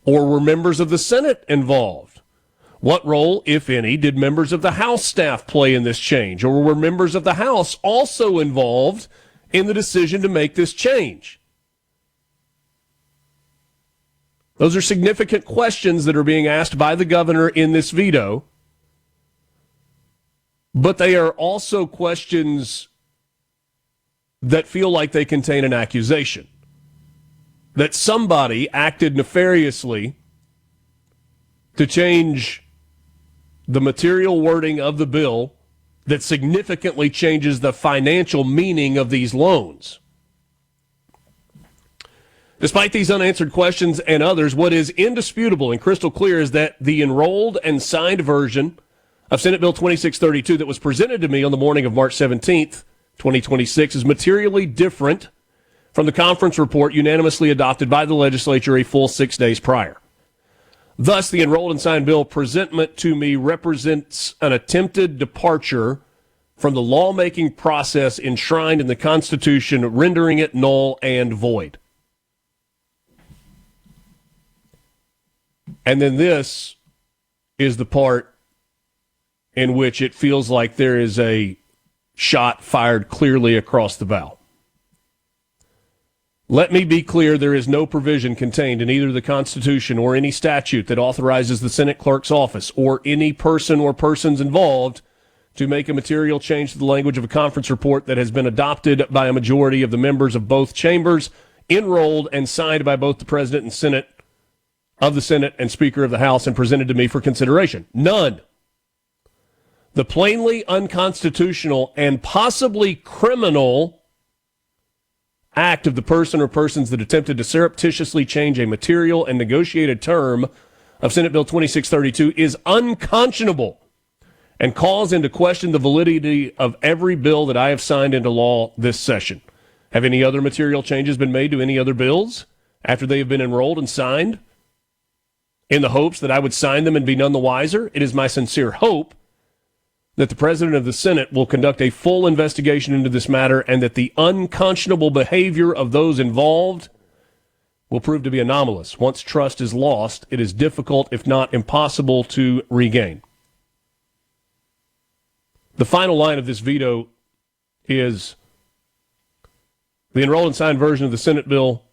Or were members of the Senate involved? What role, if any, did members of the House staff play in this change? Or were members of the House also involved in the decision to make this change? Those are significant questions that are being asked by the governor in this veto. But they are also questions that feel like they contain an accusation. That somebody acted nefariously to change the material wording of the bill that significantly changes the financial meaning of these loans. Despite these unanswered questions and others, what is indisputable and crystal clear is that the enrolled and signed version of Senate Bill 2632 that was presented to me on the morning of March 17th, 2026, is materially different from the conference report unanimously adopted by the legislature a full 6 days prior. Thus, the enrolled and signed bill presentment to me represents an attempted departure from the lawmaking process enshrined in the Constitution, rendering it null and void. And then this is the part in which it feels like there is a shot fired clearly across the bow. Let me be clear, there is no provision contained in either the Constitution or any statute that authorizes the Senate Clerk's office or any person or persons involved to make a material change to the language of a conference report that has been adopted by a majority of the members of both chambers, enrolled and signed by both the President and Senate of the Senate and Speaker of the House and presented to me for consideration. None. The plainly unconstitutional and possibly criminal act of the person or persons that attempted to surreptitiously change a material and negotiated term of Senate Bill 2632 is unconscionable and calls into question the validity of every bill that I have signed into law this session. Have any other material changes been made to any other bills after they have been enrolled and signed in the hopes that I would sign them and be none the wiser? It is my sincere hope that the President of the Senate will conduct a full investigation into this matter and that the unconscionable behavior of those involved will prove to be anomalous. Once trust is lost, it is difficult, if not impossible, to regain. The final line of this veto is, the enrolled and signed version of the Senate bill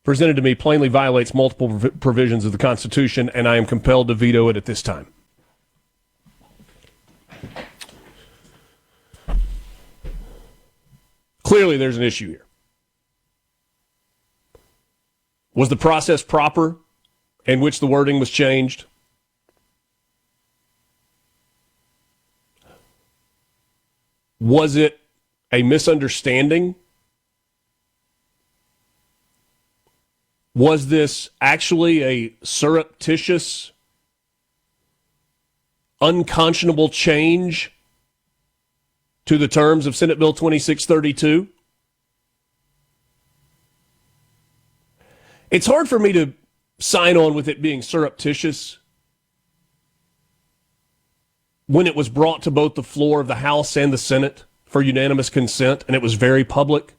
presented to me plainly violates multiple provisions of the Constitution, and I am compelled to veto it at this time. Clearly, there's an issue here. Was the process proper in which the wording was changed? Was it a misunderstanding? Was this actually a surreptitious, unconscionable change to the terms of Senate Bill 2632? It's hard for me to sign on with it being surreptitious when it was brought to both the floor of the House and the Senate for unanimous consent, and it was very public.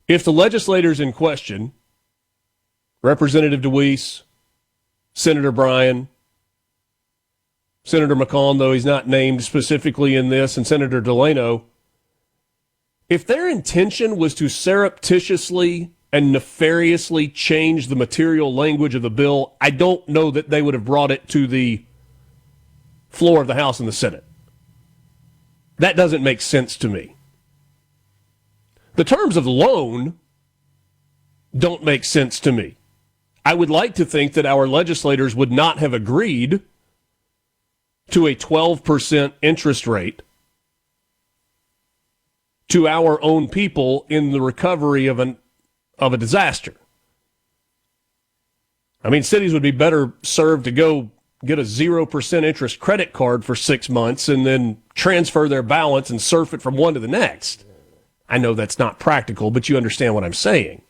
If the legislators in question, Representative DeWeese, Senator Bryan, Senator McCollum, though he's not named specifically in this, and Senator Delano, if their intention was to surreptitiously and nefariously change the material language of the bill, I don't know that they would have brought it to the floor of the House and the Senate. That doesn't make sense to me. The terms of the loan don't make sense to me. I would like to think that our legislators would not have agreed to a 12% interest rate to our own people in the recovery of a disaster. I mean, cities would be better served to go get a 0% interest credit card for 6 months and then transfer their balance and surf it from one to the next. I know that's not practical, but you understand what I'm saying.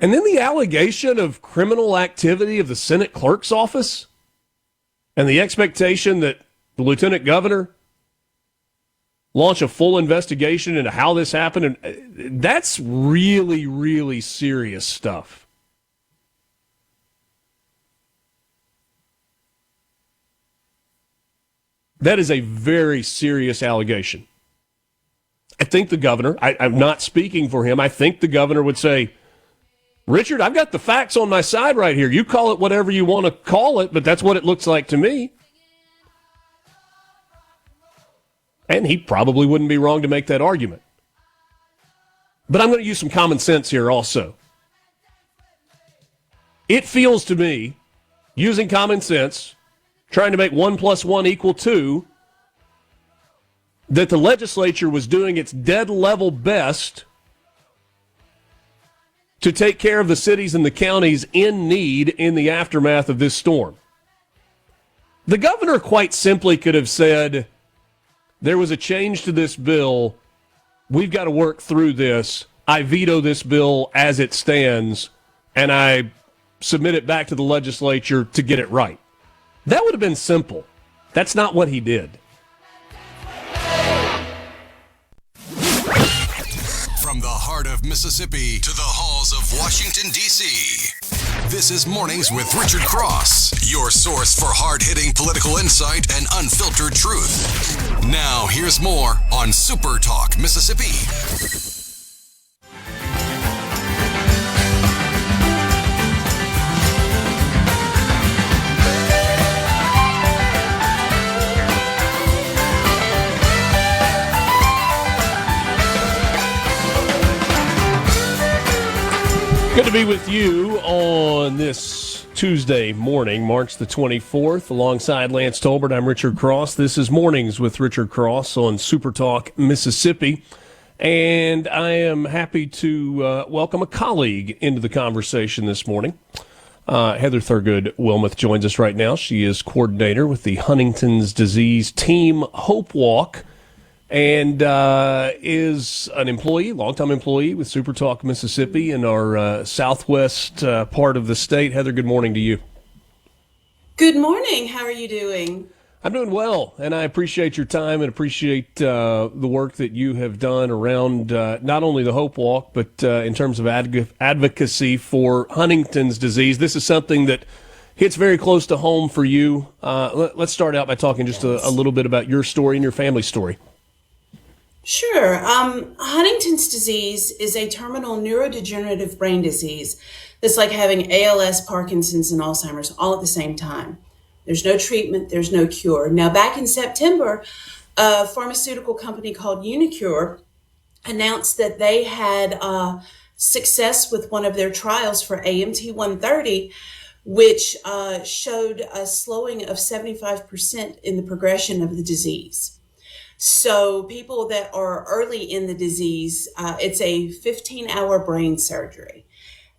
And then the allegation of criminal activity of the Senate Clerk's office and the expectation that the Lieutenant Governor launch a full investigation into how this happened. And that's really, really serious stuff. That is a very serious allegation. I think the governor, I'm not speaking for him, I think the governor would say, Richard, I've got the facts on my side right here. You call it whatever you want to call it, but that's what it looks like to me. And he probably wouldn't be wrong to make that argument. But I'm going to use some common sense here also. It feels to me, using common sense, trying to make 1 + 1 = 2, that the legislature was doing its dead level best to take care of the cities and the counties in need in the aftermath of this storm. The governor quite simply could have said, there was a change to this bill. We've got to work through this. I veto this bill as it stands, and I submit it back to the legislature to get it right. That would have been simple. That's not what he did. From the heart heart of Mississippi to the halls of Washington, D.C. This is Mornings with Richard Cross, your source for hard-hitting political insight and unfiltered truth. Now, here's more on Super Talk Mississippi. Good to be with you on this Tuesday morning, March the 24th. Alongside Lance Tolbert, I'm Richard Cross. This is Mornings with Richard Cross on Super Talk Mississippi. And I am happy to welcome a colleague into the conversation this morning. Heather Thurgood Wilmoth joins us right now. She is coordinator with the Huntington's Disease Team Hope Walk, and is an employee, longtime employee with SuperTalk Mississippi in our southwest part of the state. Heather, good morning to you. Good morning. How are you doing? I'm doing well, and I appreciate your time and appreciate the work that you have done around not only the Hope Walk, but in terms of advocacy for Huntington's disease. This is something that hits very close to home for you. Let's start out by talking just a little bit about your story and your family story. Sure. Huntington's disease is a terminal neurodegenerative brain disease that's like having ALS, Parkinson's, and Alzheimer's all at the same time. There's no treatment. There's no cure. Now, back in September, a pharmaceutical company called Unicure announced that they had success with one of their trials for AMT 130, which showed a slowing of 75% in the progression of the disease. So people that are early in the disease, it's a 15-hour brain surgery.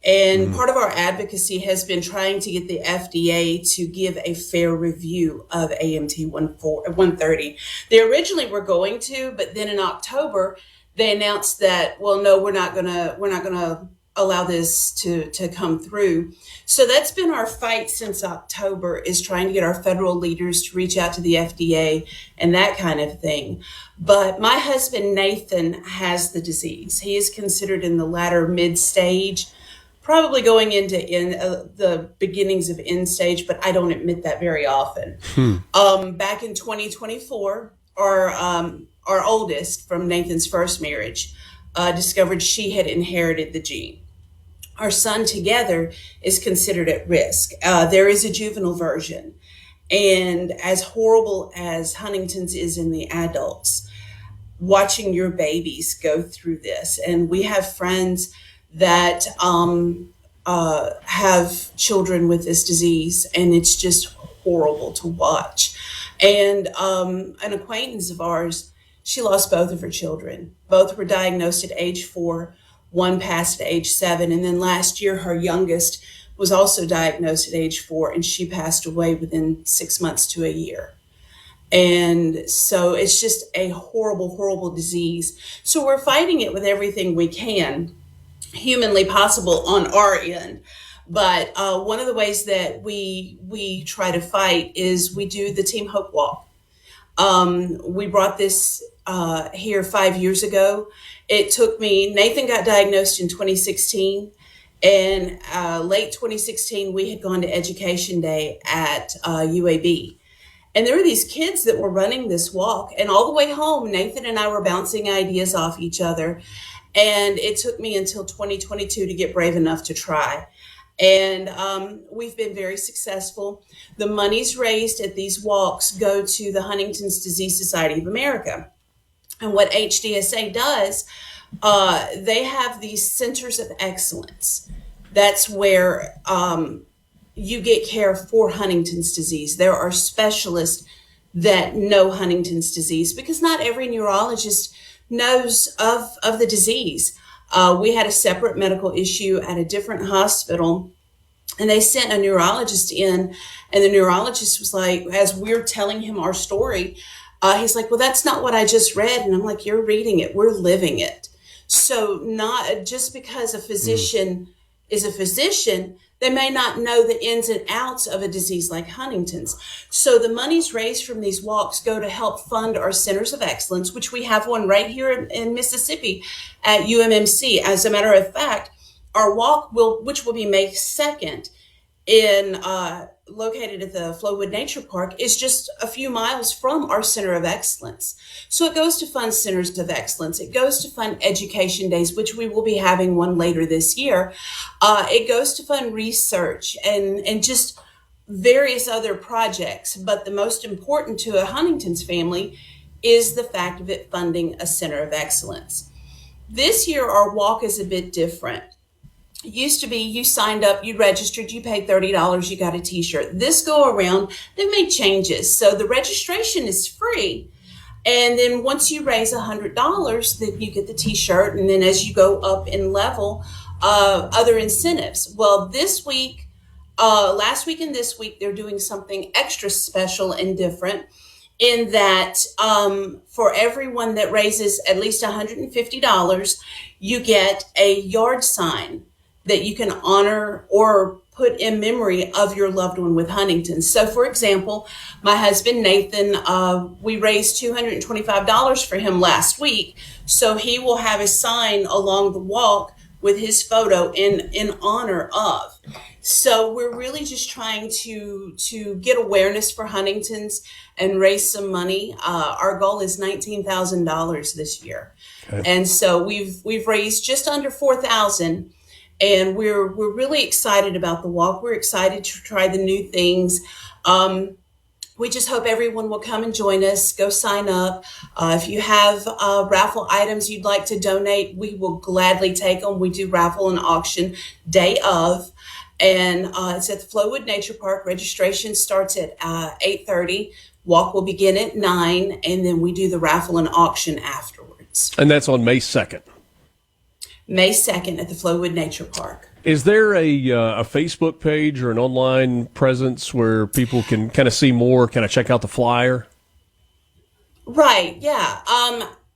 And part of our advocacy has been trying to get the FDA to give a fair review of AMT 130. They originally were going to, but then in October, they announced that, well, no, we're not gonna allow this to come through. So that's been our fight since October, is trying to get our federal leaders to reach out to the FDA and that kind of thing. But my husband, Nathan, has the disease. He is considered in the latter mid stage, probably going into the beginnings of end stage, but I don't admit that very often. Back in 2024, our oldest from Nathan's first marriage discovered she had inherited the gene. Our son together is considered at risk. There is a juvenile version. And as horrible as Huntington's is in the adults, watching your babies go through this. And we have friends that have children with this disease, and it's just horrible to watch. And an acquaintance of ours, she lost both of her children. Both were diagnosed at age 4. One passed at age 7. And then last year, her youngest was also diagnosed at age 4, and she passed away within 6 months to a year. And so it's just a horrible, horrible disease. So we're fighting it with everything we can, humanly possible on our end. But one of the ways that we try to fight is we do the Team Hope Walk. We brought this here 5 years ago. It took me, Nathan got diagnosed in 2016, and late 2016, we had gone to Education Day at UAB. And there were these kids that were running this walk, and all the way home, Nathan and I were bouncing ideas off each other. And it took me until 2022 to get brave enough to try. And we've been very successful. The monies raised at these walks go to the Huntington's Disease Society of America. And what HDSA does, they have these centers of excellence. That's where you get care for Huntington's disease. There are specialists that know Huntington's disease, because not every neurologist knows of the disease. We had a separate medical issue at a different hospital, and they sent a neurologist in, and the neurologist was like, as we're telling him our story, he's like, well, that's not what I just read. And I'm like, you're reading it. We're living it. So not just because a physician is a physician They may not know the ins and outs of a disease like Huntington's. So the monies raised from these walks go to help fund our centers of excellence, which we have one right here in Mississippi at UMMC. As a matter of fact, our walk which will be May 2nd, located at the Flowood Nature Park, is just a few miles from our Center of Excellence. So it goes to fund Centers of Excellence. It goes to fund Education Days, which we will be having one later this year. It goes to fund research and just various other projects. But the most important to a Huntington's family is the fact of it funding a Center of Excellence. This year, our walk is a bit different. It used to be you signed up, you registered, you paid $30, you got a t-shirt. This go around, they made changes. So the registration is free. And then once you raise $100, then you get the t-shirt. And then as you go up in level, other incentives. Well, this week, last week and this week, they're doing something extra special and different in that for everyone that raises at least $150, you get a yard sign that you can honor or put in memory of your loved one with Huntington's. So for example, my husband, Nathan, we raised $225 for him last week. So he will have a sign along the walk with his photo in honor of. So we're really just trying to get awareness for Huntington's and raise some money. Our goal is $19,000 this year. Okay. And so we've raised just under $4,000. And we're really excited about the walk. We're excited to try the new things. We just hope everyone will come and join us. Go sign up. If you have raffle items you'd like to donate, we will gladly take them. We do raffle and auction day of. And it's at the Flowood Nature Park. Registration starts at 8:30. Walk will begin at 9. And then we do the raffle and auction afterwards. And that's on May 2nd. May 2nd at the Flowood Nature Park. Is there a Facebook page or an online presence where people can kind of see more, kind of check out the flyer? Right, yeah.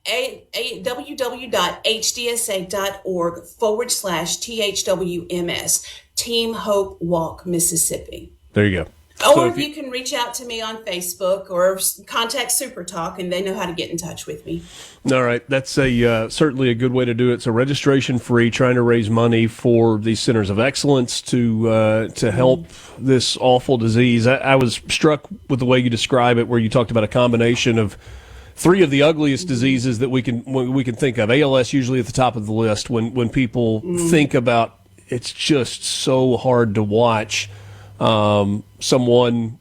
www.hdsa.org/THWMS, Team Hope Walk, Mississippi. There you go. Or So if you can reach out to me on Facebook or contact SuperTalk, and they know how to get in touch with me. All right. That's certainly a good way to do it. So registration free, trying to raise money for these centers of excellence to help this awful disease. I was struck with the way you describe it, where you talked about a combination of three of the ugliest diseases that we can think of. ALS usually at the top of the list when people think about it's just so hard to watch someone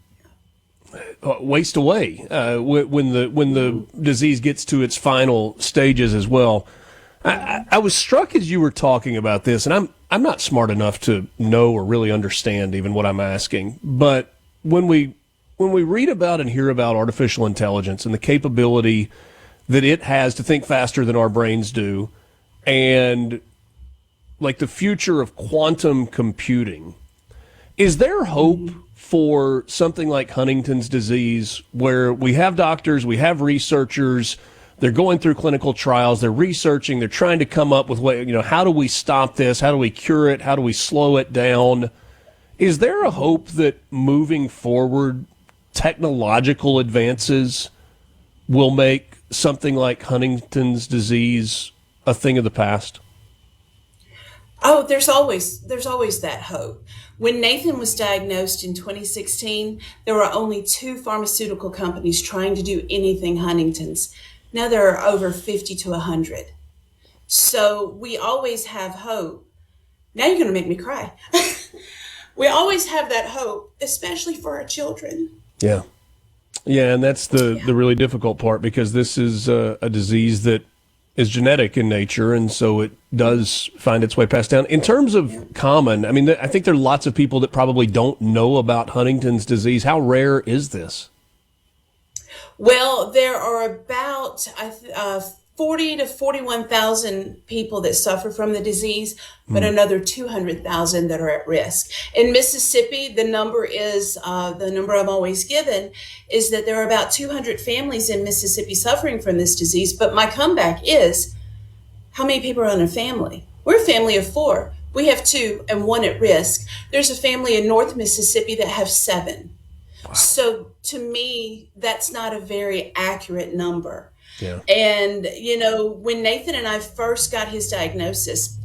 waste away when the disease gets to its final stages as well. I was struck as you were talking about this, and I'm not smart enough to know or really understand even what I'm asking. But when we read about and hear about artificial intelligence and the capability that it has to think faster than our brains do, and like the future of quantum computing, is there hope for something like Huntington's disease, where we have doctors, we have researchers, they're going through clinical trials, they're researching, they're trying to come up with how do we stop this? How do we cure it? How do we slow it down? Is there a hope that moving forward, technological advances will make something like Huntington's disease a thing of the past? Oh, there's always that hope. When Nathan was diagnosed in 2016, there were only 2 pharmaceutical companies trying to do anything Huntington's. Now there are over 50 to 100. So we always have hope. Now you're going to make me cry. We always have that hope, especially for our children. Yeah. Yeah, and that's the really difficult part, because this is a disease that is genetic in nature, and so it does find its way passed down. In terms of common, I mean, I think there are lots of people that probably don't know about Huntington's disease. How rare is this? Well, there are about 40 to 41,000 people that suffer from the disease, but another 200,000 that are at risk. In Mississippi, the number is, the number I'm always given, is that there are about 200 families in Mississippi suffering from this disease. But my comeback is, how many people are in a family? We're a family of 4. We have 2 and 1 at risk. There's a family in North Mississippi that have 7. Wow. So to me, that's not a very accurate number. Yeah. And, when Nathan and I first got his diagnosis,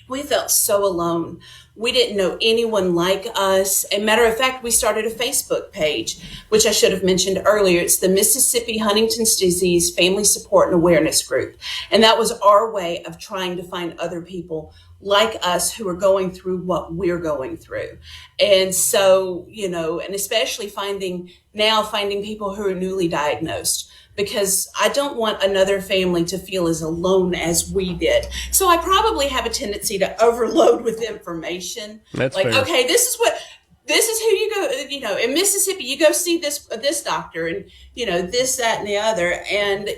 we felt so alone. We didn't know anyone like us. As a matter of fact, we started a Facebook page, which I should have mentioned earlier. It's the Mississippi Huntington's Disease Family Support and Awareness Group. And that was our way of trying to find other people like us who are going through what we're going through. And so, and especially finding people who are newly diagnosed, because I don't want another family to feel as alone as we did. So I probably have a tendency to overload with information. That's like, fair. okay, this is who you go, in Mississippi, you go see this doctor and, this, that, and the other. And,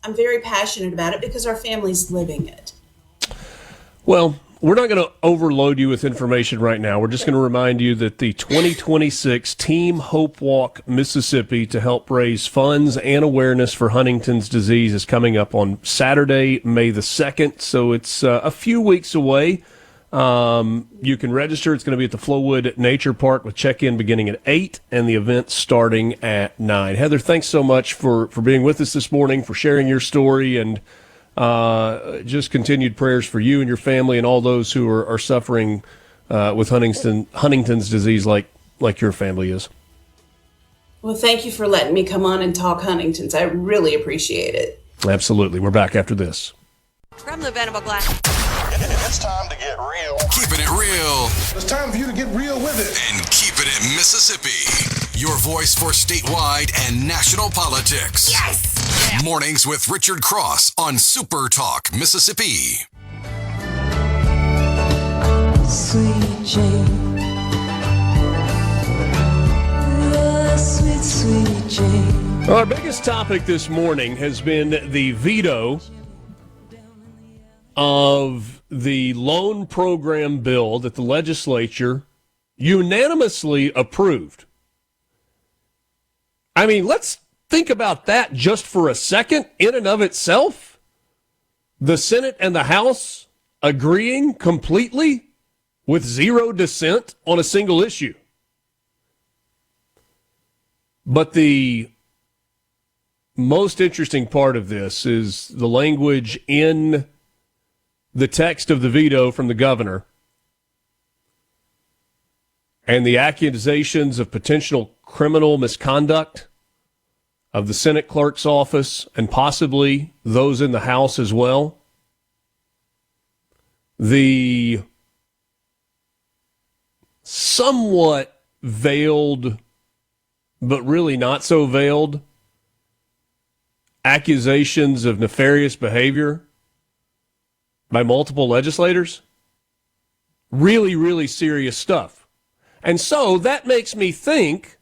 I'm very passionate about it because our family's living it. Well, we're not going to overload you with information right now. We're just going to remind you that the 2026 Team Hope Walk Mississippi to help raise funds and awareness for Huntington's disease is coming up on Saturday, May the 2nd. So it's a few weeks away. You can register. It's going to be at the Flowood Nature Park with check-in beginning at 8 and the event starting at 9. Heather, thanks so much for being with us this morning, for sharing your story, and just continued prayers for you and your family and all those who are suffering with Huntington's disease like your family is. Well, thank you for letting me come on and talk Huntington's. I really appreciate it. Absolutely. We're back after this. From the Venable Glass. It's time to get real. Keeping it real It's time for you to get real with it. and keeping it Mississippi. Your voice for statewide and national politics. Yes! Mornings with Richard Cross on Super Talk Mississippi. Sweet Jane. Sweet, sweet Jane. Our biggest topic this morning has been the veto of the loan program bill that the legislature unanimously approved. I mean, let's think about that just for a second in and of itself. The Senate and the House agreeing completely with zero dissent on a single issue. But the most interesting part of this is the language in the text of the veto from the governor and the accusations of potential criminal misconduct of the Senate clerk's office and possibly those in the House as well. The somewhat veiled, but really not so veiled, accusations of nefarious behavior by multiple legislators. Really, really serious stuff. And so that makes me think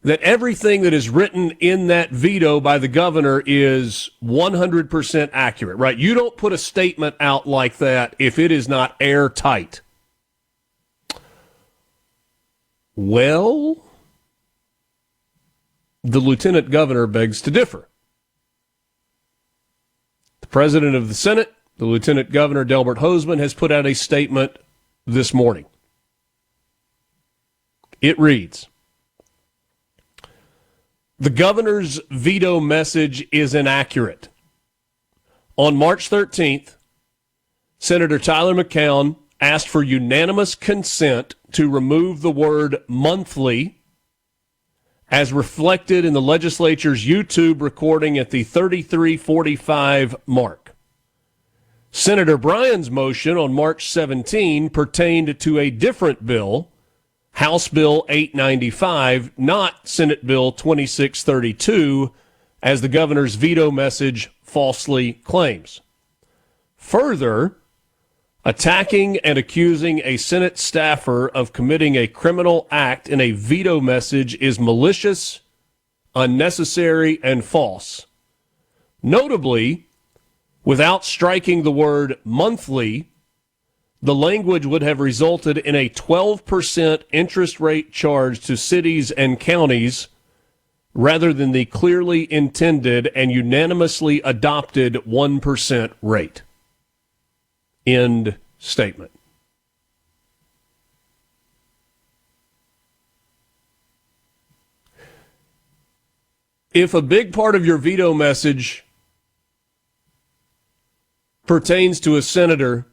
that everything that is written in that veto by the governor is 100% accurate, right? You don't put a statement out like that if it is not airtight. Well, the lieutenant governor begs to differ. The president of the Senate, the Lieutenant Governor Delbert Hosemann, has put out a statement this morning. It reads, "The governor's veto message is inaccurate. On March 13th, Senator Tyler McCown asked for unanimous consent to remove the word monthly as reflected in the legislature's YouTube recording at the 33:45 mark. Senator Bryan's motion on March 17 pertained to a different bill, House Bill 895, not Senate Bill 2632, as the governor's veto message falsely claims. Further, attacking and accusing a Senate staffer of committing a criminal act in a veto message is malicious, unnecessary, and false. Notably, without striking the word monthly, the language would have resulted in a 12% interest rate charge to cities and counties rather than the clearly intended and unanimously adopted 1% rate." End statement. If a big part of your veto message pertains to a senator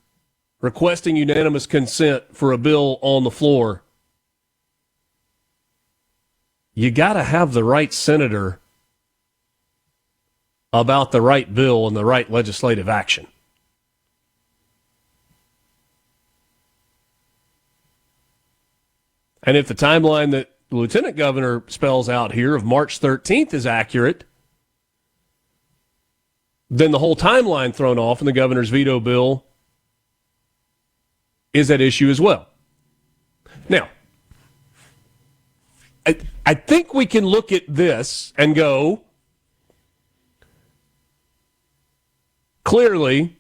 requesting unanimous consent for a bill on the floor, you got to have the right senator about the right bill and the right legislative action. And if the timeline that the lieutenant governor spells out here of March 13th is accurate, then the whole timeline thrown off in the governor's veto bill is at issue as well. Now, I think we can look at this and go, clearly,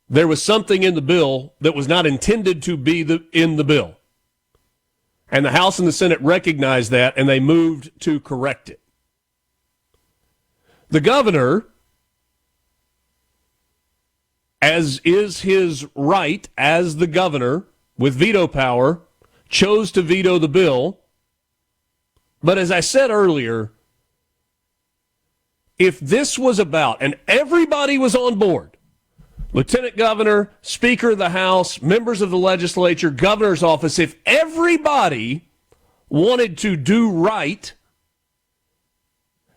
there was something in the bill that was not intended to be in the bill. And the House and the Senate recognized that, and they moved to correct it. The governor, as is his right as the governor with veto power, chose to veto the bill. But as I said earlier, if this was about, and everybody was on board, Lieutenant Governor, Speaker of the House, members of the legislature, governor's office, if everybody wanted to do right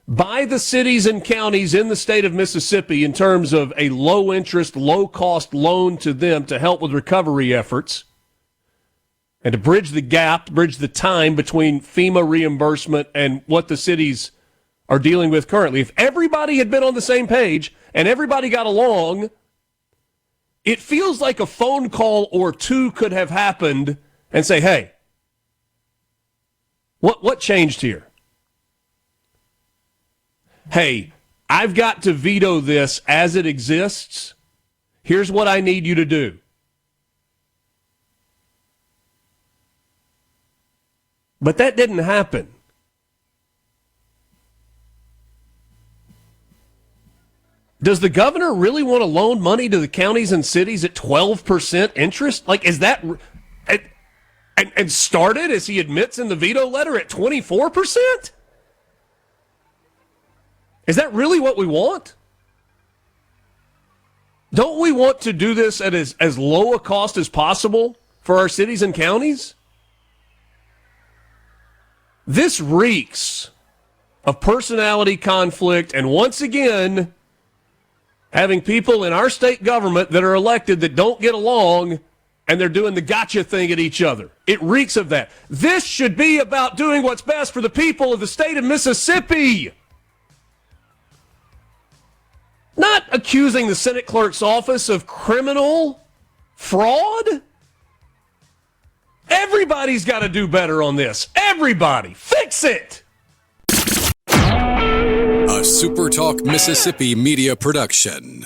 by the cities and counties in the state of Mississippi in terms of a low-interest, low-cost loan to them to help with recovery efforts and to bridge the gap, bridge the time between FEMA reimbursement and what the cities are dealing with currently, if everybody had been on the same page and everybody got along, it feels like a phone call or two could have happened and say, hey, what changed here? Hey, I've got to veto this as it exists. Here's what I need you to do. But that didn't happen. Does the governor really want to loan money to the counties and cities at 12% interest? Like, is that... And started, as he admits in the veto letter, at 24%? Is that really what we want? Don't we want to do this at as low a cost as possible for our cities and counties? This reeks of personality conflict, and once again, having people in our state government that are elected that don't get along, and they're doing the gotcha thing at each other. It reeks of that. This should be about doing what's best for the people of the state of Mississippi. Not accusing the Senate clerk's office of criminal fraud. Everybody's got to do better on this. Everybody. Fix it. A SuperTalk Mississippi media production.